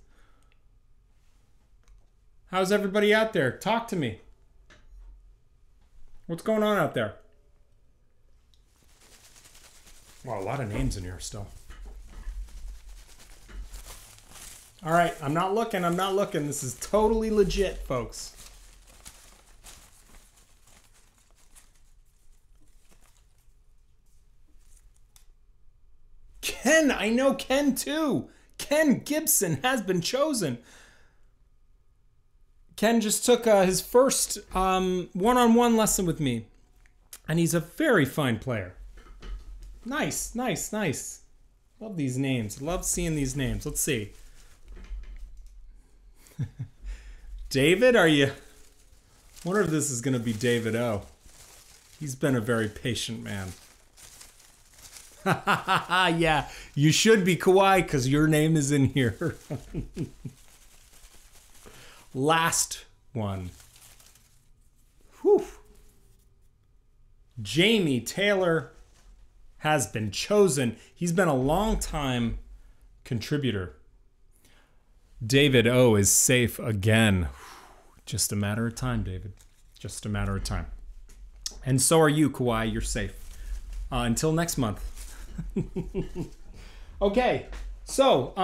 Speaker 1: How's everybody out there? Talk to me. What's going on out there? Wow, a lot of names in here still. All right, I'm not looking. I'm not looking. This is totally legit, folks. Ken, I know Ken too. Ken Gibson has been chosen. Ken just took his first one-on-one lesson with me, and he's a very fine player. Nice, nice, nice. Love these names. Love seeing these names. Let's see. David, are you? Wonder if this is going to be David O. He's been a very patient man. Yeah, you should be Kawhi because your name is in here. Last one. Whew. Jamie Taylor has been chosen. He's been a long time contributor. David O is safe again. Just a matter of time, David. Just a matter of time. And so are you, Kawhi. You're safe. Until next month. Okay, so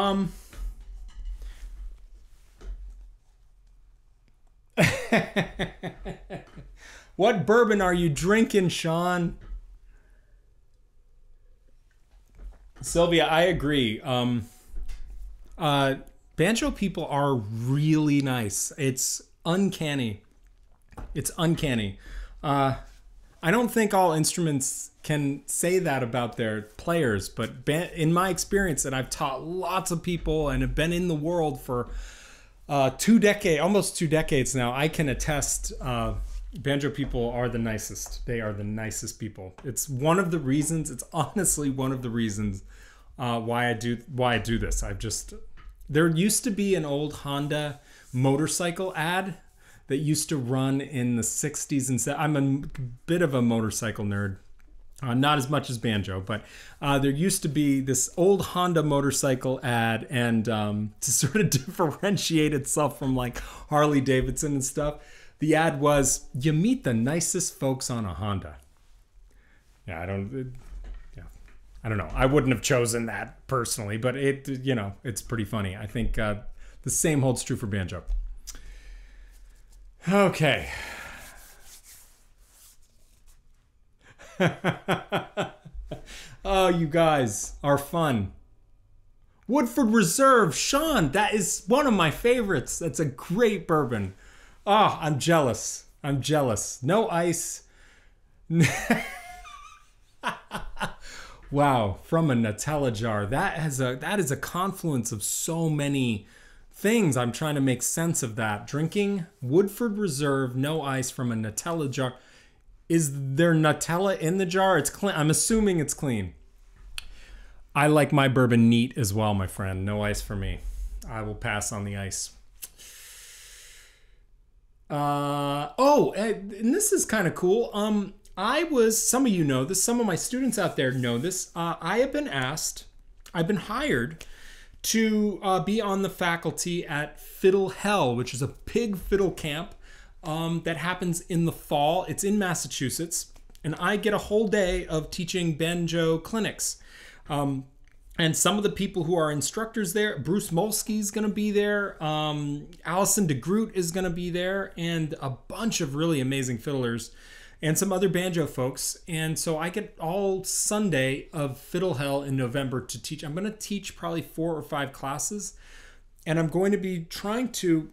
Speaker 1: what bourbon are you drinking, Sean? Sylvia, I agree. Banjo people are really nice. It's uncanny. It's uncanny. I don't think all instruments can say that about their players, but in my experience, and I've taught lots of people and have been in the world for almost 2 decades now, I can attest banjo people are the nicest. They are the nicest people. It's one of the reasons, it's honestly one of the reasons why I do this. There used to be an old Honda motorcycle ad that used to run in the 60s and 70s. I'm a bit of a motorcycle nerd. Not as much as banjo, but there used to be this old Honda motorcycle ad, and to sort of differentiate itself from like Harley Davidson and stuff, the ad was, you meet the nicest folks on a Honda. Yeah, I don't know. I wouldn't have chosen that personally, but it's pretty funny. I think the same holds true for banjo. Okay. Oh, you guys are fun. Woodford Reserve, Sean, that is one of my favorites. That's a great bourbon. Oh, I'm jealous. I'm jealous. No ice. Wow, from a Nutella jar. That is a confluence of so many things. I'm trying to make sense of that. Drinking Woodford Reserve, no ice from a Nutella jar. Is there Nutella in the jar? It's clean. I'm assuming it's clean. I like my bourbon neat as well, my friend. No ice for me. I will pass on the ice. And this is kind of cool. Some of you know this, some of my students out there know this. I've been hired to be on the faculty at Fiddle Hell, which is a big fiddle camp that happens in the fall. It's in Massachusetts, and I get a whole day of teaching banjo clinics. And some of the people who are instructors there, Bruce Molsky is going to be there, Allison DeGroot is going to be there, and a bunch of really amazing fiddlers and some other banjo folks. And so I get all Sunday of Fiddle Hell in November to teach. I'm going to teach probably 4 or 5 classes, and I'm going to be trying to,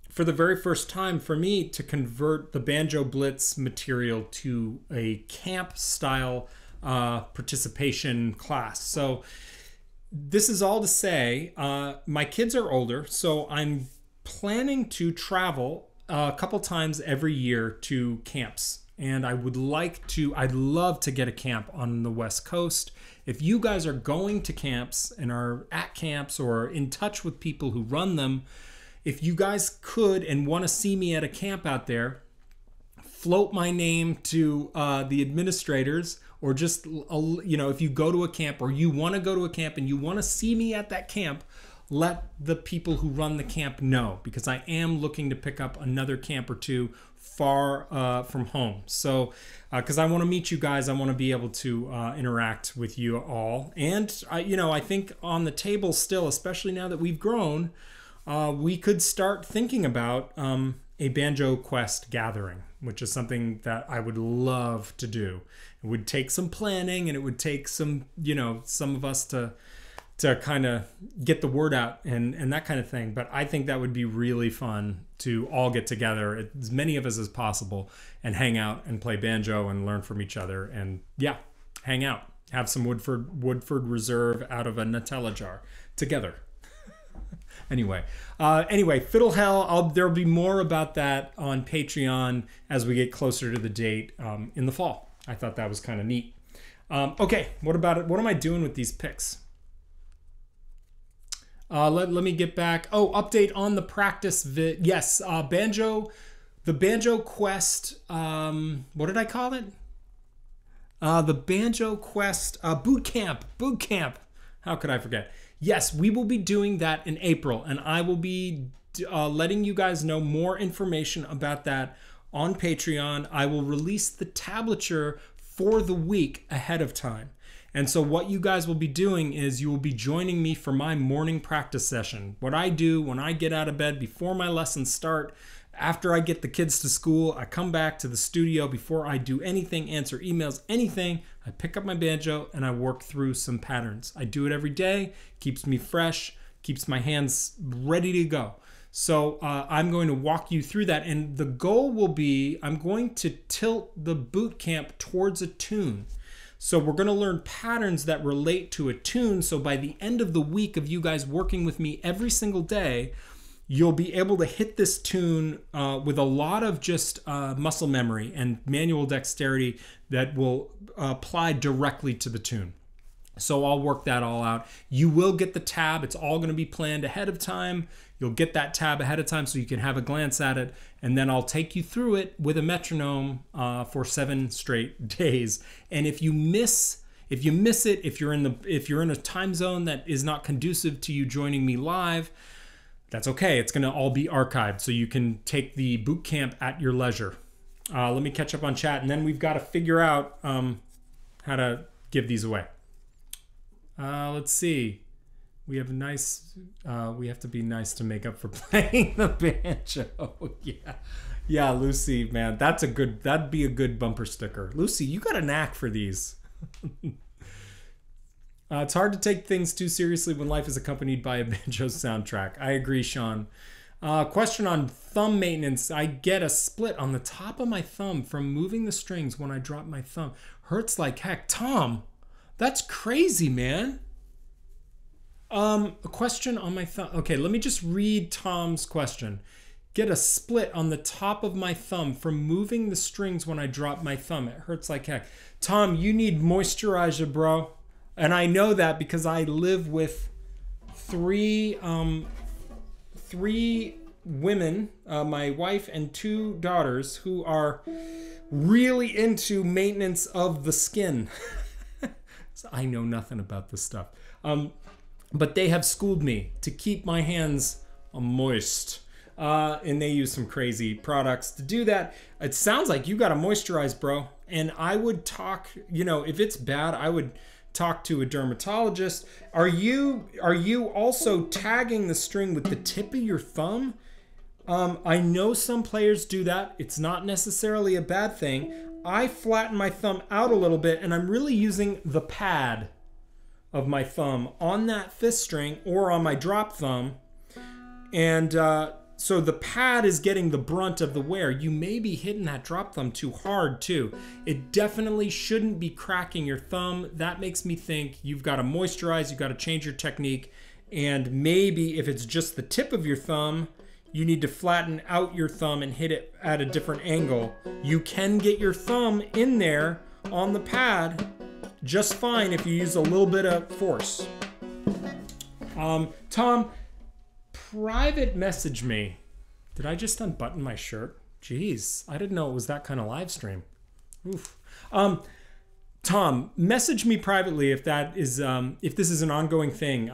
Speaker 1: for the very first time for me, to convert the Banjo Blitz material to a camp style participation class. So this is all to say, my kids are older, so I'm planning to travel a couple times every year to camps. And I'd love to get a camp on the West Coast. If you guys are going to camps and are at camps or in touch with people who run them, if you guys could and want to see me at a camp out there, float my name to the administrators, or just, if you go to a camp or you want to go to a camp and you want to see me at that camp, let the people who run the camp know, because I am looking to pick up another camp or two far from home. So because I want to meet you guys, I want to be able to interact with you all. And I think on the table still, especially now that we've grown, we could start thinking about a Banjo Quest gathering, which is something that I would love to do. It would take some planning, and it would take some of us to kind of get the word out and that kind of thing. But I think that would be really fun to all get together, as many of us as possible, and hang out and play banjo and learn from each other. And yeah, hang out, have some Woodford Reserve out of a Nutella jar together. Anyway, Fiddle Hell, there'll be more about that on Patreon as we get closer to the date in the fall. I thought that was kind of neat. Okay, what about it? What am I doing with these picks? Let me get back. Oh, update on the practice yes, the Banjo Quest, what did I call it? The Banjo Quest boot camp. How could I forget? Yes, we will be doing that in April, and I will be letting you guys know more information about that on Patreon. I will release the tablature for the week ahead of time. And so what you guys will be doing is you will be joining me for my morning practice session. What I do when I get out of bed before my lessons start, after I get the kids to school, I come back to the studio before I do anything, answer emails, anything. I pick up my banjo and I work through some patterns. I do it every day, keeps me fresh, keeps my hands ready to go. So I'm going to walk you through that. And the goal will be, I'm going to tilt the boot camp towards a tune. So we're going to learn patterns that relate to a tune. So by the end of the week of you guys working with me every single day, you'll be able to hit this tune with a lot of just muscle memory and manual dexterity that will apply directly to the tune. So I'll work that all out. You will get the tab. It's all going to be planned ahead of time. You'll get that tab ahead of time so you can have a glance at it. And then I'll take you through it with a metronome for 7 straight days. And if you miss it, if you're in a time zone that is not conducive to you joining me live, that's okay. It's going to all be archived, so you can take the boot camp at your leisure. Let me catch up on chat, and then we've got to figure out how to give these away. Let's see. We have we have to be nice to make up for playing the banjo. Yeah, Lucy, man, that'd be a good bumper sticker. Lucy, you got a knack for these. It's hard to take things too seriously when life is accompanied by a banjo soundtrack. I agree, Sean. Question on thumb maintenance. I get a split on the top of my thumb from moving the strings when I drop my thumb. Hurts like heck. Tom, that's crazy, man. A question on my thumb. Okay, let me just read Tom's question. Get a split on the top of my thumb from moving the strings when I drop my thumb. It hurts like heck. Tom, you need moisturizer, bro. And I know that because I live with three women, my wife and 2 daughters, who are really into maintenance of the skin. So I know nothing about this stuff. But they have schooled me to keep my hands moist. And they use some crazy products to do that. It sounds like you got to moisturize, bro. And I would talk, if it's bad, I would talk to a dermatologist. Are you also tagging the string with the tip of your thumb? I know some players do that. It's not necessarily a bad thing. I flatten my thumb out a little bit, and I'm really using the pad of my thumb on that 5th string or on my drop thumb. And so the pad is getting the brunt of the wear. You may be hitting that drop thumb too hard too. It definitely shouldn't be cracking your thumb. That makes me think you've got to moisturize, you've got to change your technique. And maybe if it's just the tip of your thumb, you need to flatten out your thumb and hit it at a different angle. You can get your thumb in there on the pad just fine if you use a little bit of force. Tom, private message me. Did I just unbutton my shirt? Jeez, I didn't know it was that kind of live stream. Oof. Tom, message me privately if that is if this is an ongoing thing.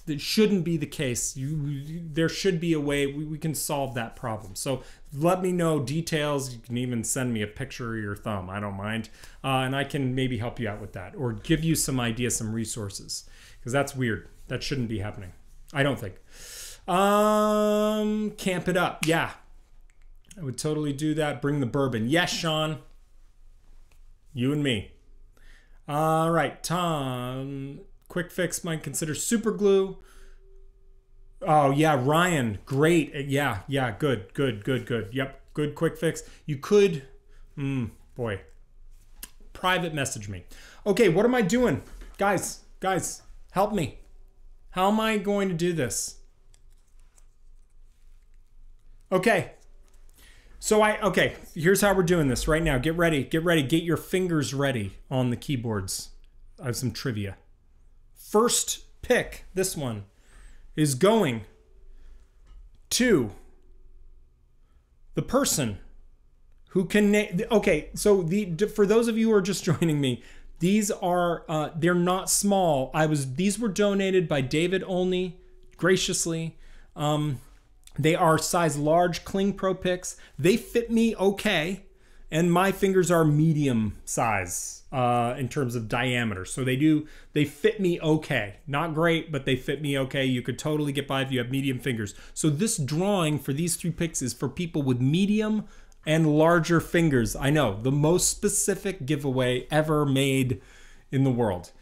Speaker 1: that shouldn't be the case. There should be a way we can solve that problem. So let me know details. You can even send me a picture of your thumb. I don't mind. And I can maybe help you out with that or give you some ideas, some resources, because that's weird. That shouldn't be happening. I don't think. Camp it up. Yeah. I would totally do that. Bring the bourbon. Yes, Sean. You and me. All right, Tom. Quick fix might consider super glue. Oh, yeah, Ryan. Great. Yeah, good. Yep, good quick fix. You could, boy, private message me. Okay, what am I doing? Guys, help me. How am I going to do this? Okay. So okay, here's how we're doing this right now. Get ready, get your fingers ready on the keyboards. I have some trivia. First pick, this one, is going to the person who can name, okay, so for those of you who are just joining me, these are, they're not small. These were donated by David Olney, graciously. They are size large Kling Pro picks. They fit me okay, and my fingers are medium size in terms of diameter. So they fit me okay. Not great, but they fit me okay. You could totally get by if you have medium fingers. So this drawing for these 3 picks is for people with medium and larger fingers. I know, the most specific giveaway ever made in the world.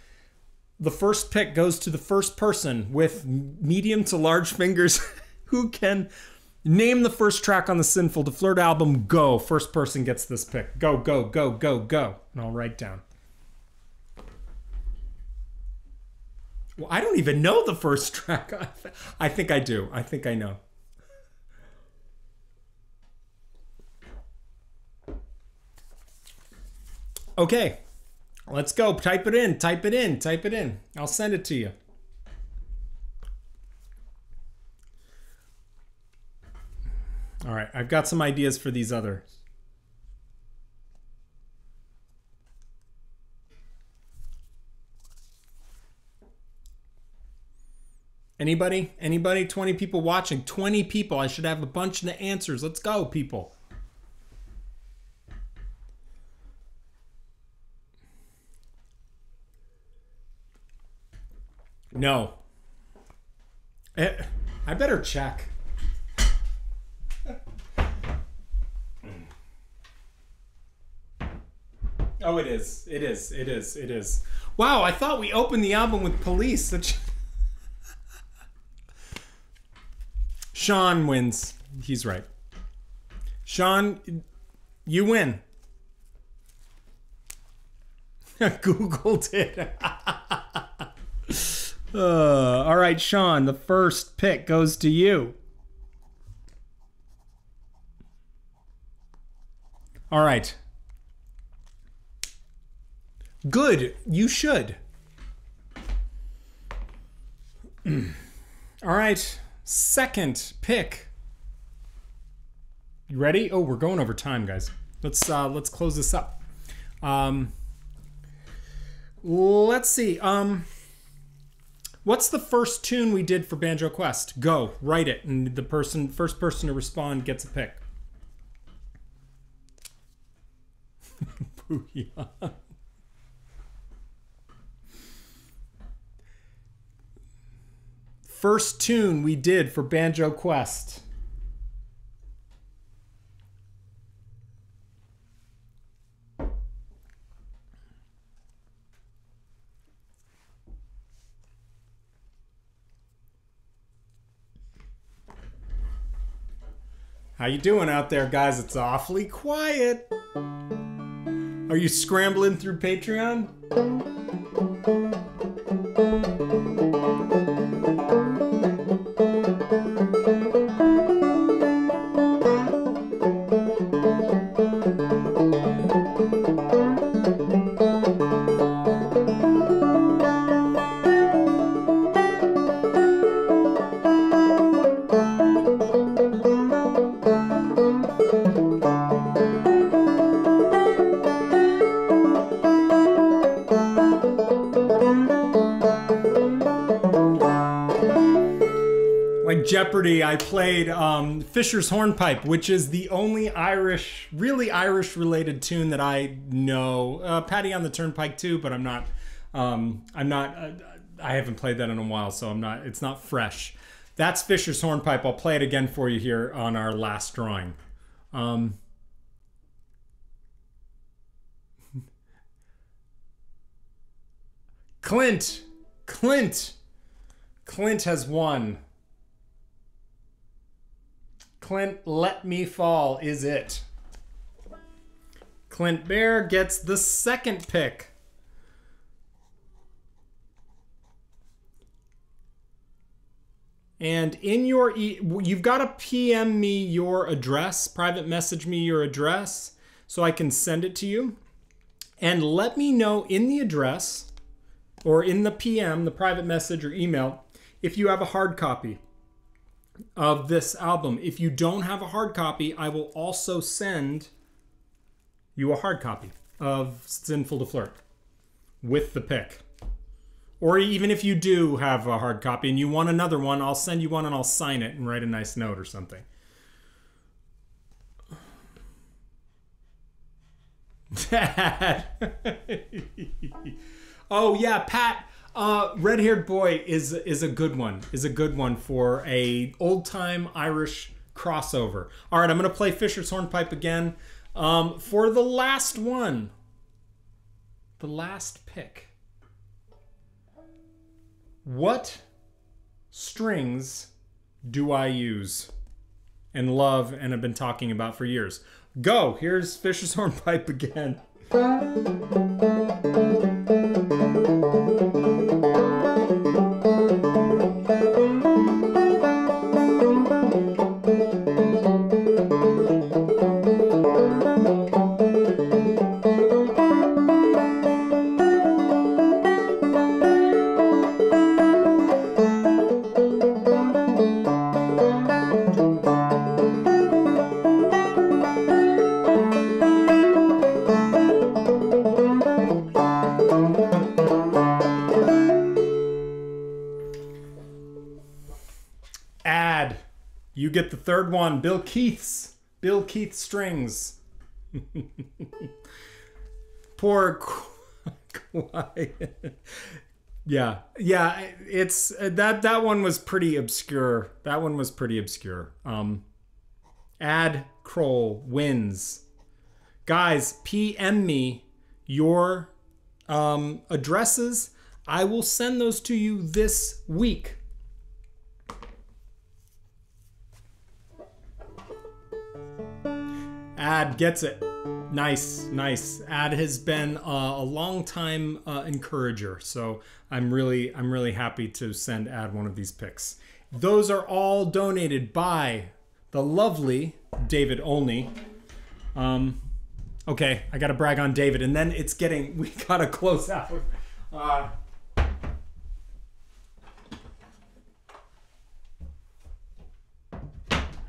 Speaker 1: The first pick goes to the first person with medium to large fingers who can name the first track on the Sinful to Flirt album. Go. First person gets this pick. Go. And I'll write down. Well, I don't even know the first track. I think I do. I think I know. Okay. Let's go. Type it in. I'll send it to you. All right, I've got some ideas for these others. Anybody? 20 people watching. 20 people. I should have a bunch of the answers. Let's go, people. No. I better check. Oh, it is. Wow, I thought we opened the album with Police. Sean wins. He's right. Sean, you win. Googled it. All right, Sean, the first pick goes to you. All right. Good. You should. All right. Second pick. You ready? Oh, we're going over time, guys. Let's close this up. Let's see. What's the first tune we did for Banjo Quest? Go. Write it, and the first person to respond gets a pick. Booyah. First tune we did for Banjo Quest. How you doing out there, guys? It's awfully quiet. Are you scrambling through Patreon? Jeopardy, I played Fisher's Hornpipe, which is the only Irish, really Irish-related tune that I know. Paddy on the Turnpike too, but I haven't played that in a while, so it's not fresh. That's Fisher's Hornpipe. I'll play it again for you here on our last drawing. Clint has won. Clint, Let Me Fall is it. Clint Bear gets the second pick. And in your, you've got to PM me your address, private message me your address so I can send it to you. And let me know in the address or in the PM, the private message or email, if you have a hard copy of this album. If you don't have a hard copy, I will also send you a hard copy of Sinful to Flirt with the pick. Or even if you do have a hard copy and you want another one, I'll send you one and I'll sign it and write a nice note or something. Oh yeah, Pat. Red-haired boy is a good one. Is a good one for a old-time Irish crossover. All right, I'm gonna play Fisher's Hornpipe again for the last one, the last pick. What strings do I use and love and have been talking about for years? Go. Here's Fisher's Hornpipe again. You get the third one, Bill Keith strings. Poor Quiet. Yeah, it's that one was pretty obscure. That one was pretty obscure. Ad Kroll wins. Guys, PM me your addresses. I will send those to you this week. Ad gets it. Nice. Ad has been a long time encourager, so I'm really happy to send Ad one of these picks. Those are all donated by the lovely David Olney. Okay, I gotta brag on David, and then we gotta close out.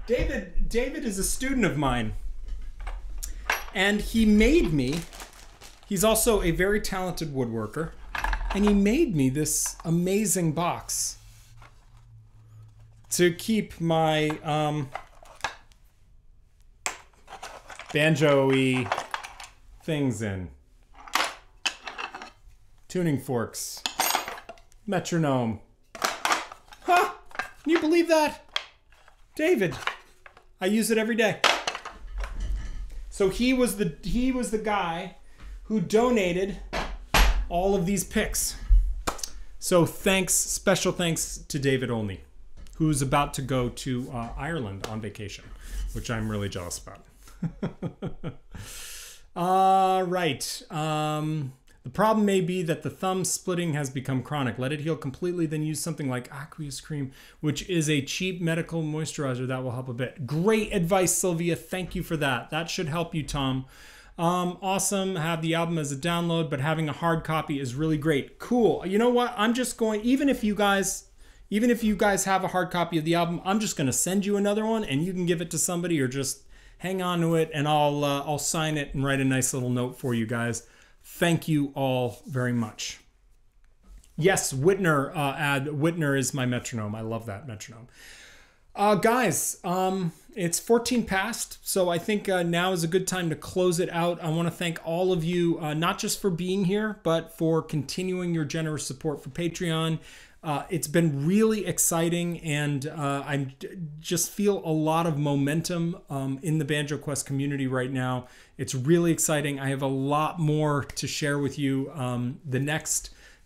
Speaker 1: David is a student of mine. And he's also a very talented woodworker, and he made me this amazing box to keep my banjo-y things in. Tuning forks, metronome. Huh? Can you believe that? David, I use it every day. So he was the guy who donated all of these picks. So special thanks to David Olney, who's about to go to Ireland on vacation, which I'm really jealous about. All right. The problem may be that the thumb splitting has become chronic. Let it heal completely, then use something like aqueous cream, which is a cheap medical moisturizer that will help a bit. Great advice, Sylvia. Thank you for that. That should help you, Tom. Awesome. Have the album as a download, but having a hard copy is really great. Cool. You know what? I'm just going, even if you guys have a hard copy of the album, I'm just going to send you another one and you can give it to somebody or just hang on to it and I'll sign it and write a nice little note for you guys. Thank you all very much. Yes, Whitner is my metronome. I love that metronome. Guys, it's 14 past, so I think now is a good time to close it out. I want to thank all of you, not just for being here, but for continuing your generous support for Patreon. It's been really exciting, and I just feel a lot of momentum in the Banjo Quest community right now. It's really exciting. I have a lot more to share with you.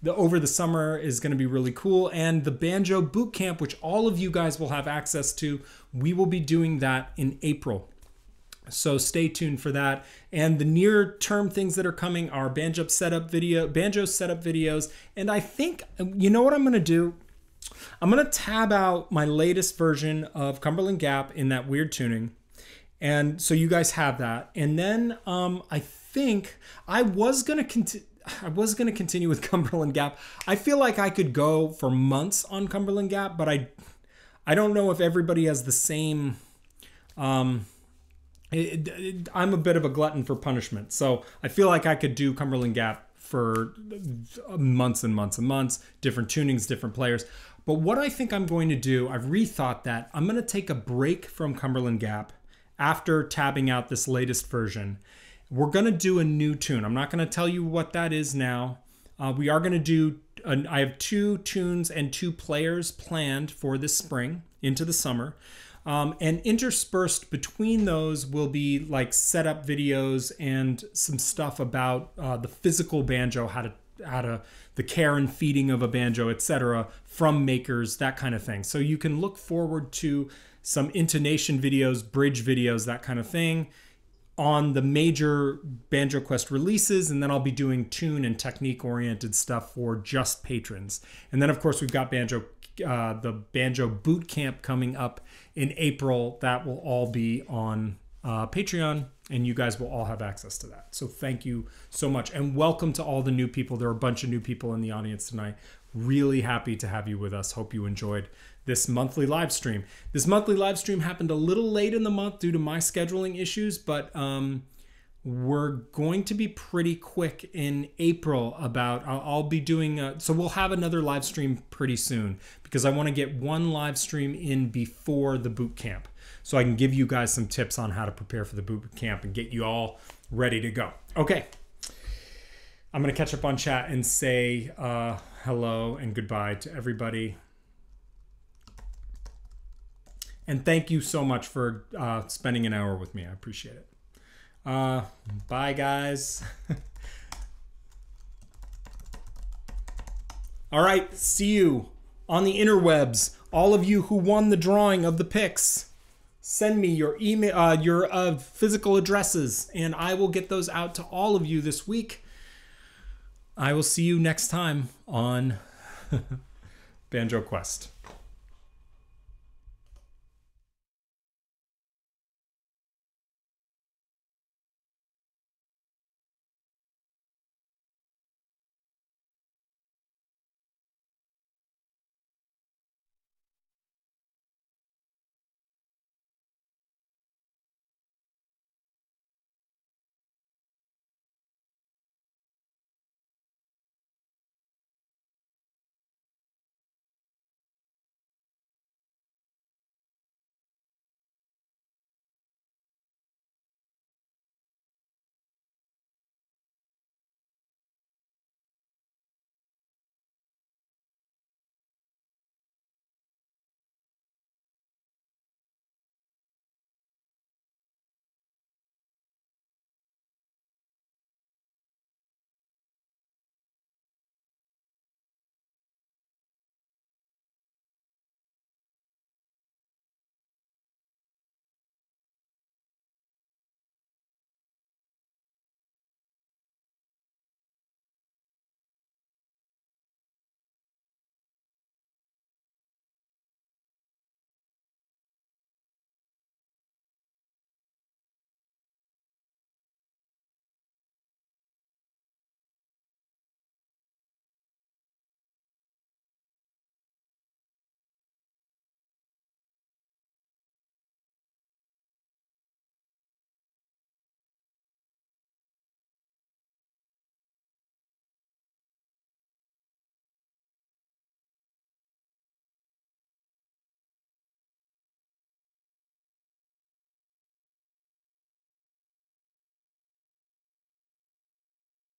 Speaker 1: Over the summer is going to be really cool, and the Banjo Bootcamp, which all of you guys will have access to, we will be doing that in April. So stay tuned for that. And the near-term things that are coming are banjo setup videos, and I think, you know what I'm going to do? I'm going to tab out my latest version of Cumberland Gap in that weird tuning, and so you guys have that. And then I think I was going to continue with Cumberland Gap. I feel like I could go for months on Cumberland Gap, but I don't know if everybody has the same. I'm a bit of a glutton for punishment, so I feel like I could do Cumberland Gap for months and months and months, different tunings, different players. But what I think I'm going to do, I've rethought that. I'm going to take a break from Cumberland Gap after tabbing out this latest version. We're going to do a new tune. I'm not going to tell you what that is now. We are going to do, I have 2 tunes and 2 players planned for this spring into the summer. And interspersed between those will be like setup videos and some stuff about the physical banjo, how to the care and feeding of a banjo, etc., from makers, that kind of thing. So you can look forward to some intonation videos, bridge videos, that kind of thing, on the major Banjo Quest releases, and then I'll be doing tune and technique oriented stuff for just patrons. And then of course we've got the Banjo Bootcamp coming up in April. That will all be on Patreon, and you guys will all have access to that. So thank you so much, and welcome to all the new people. There are a bunch of new people in the audience tonight. Really happy to have you with us. Hope you enjoyed this monthly live stream. This monthly live stream happened a little late in the month due to my scheduling issues, but we're going to be pretty quick in April about, I'll be doing, so we'll have another live stream pretty soon, because I want to get one live stream in before the boot camp, so I can give you guys some tips on how to prepare for the boot camp and get you all ready to go. Okay. I'm going to catch up on chat and say hello and goodbye to everybody. And thank you so much for spending an hour with me. I appreciate it. Bye, guys. All right, see you on the interwebs. All of you who won the drawing of the picks, send me your email, your physical addresses, and I will get those out to all of you this week. I will see you next time on Banjo Quest.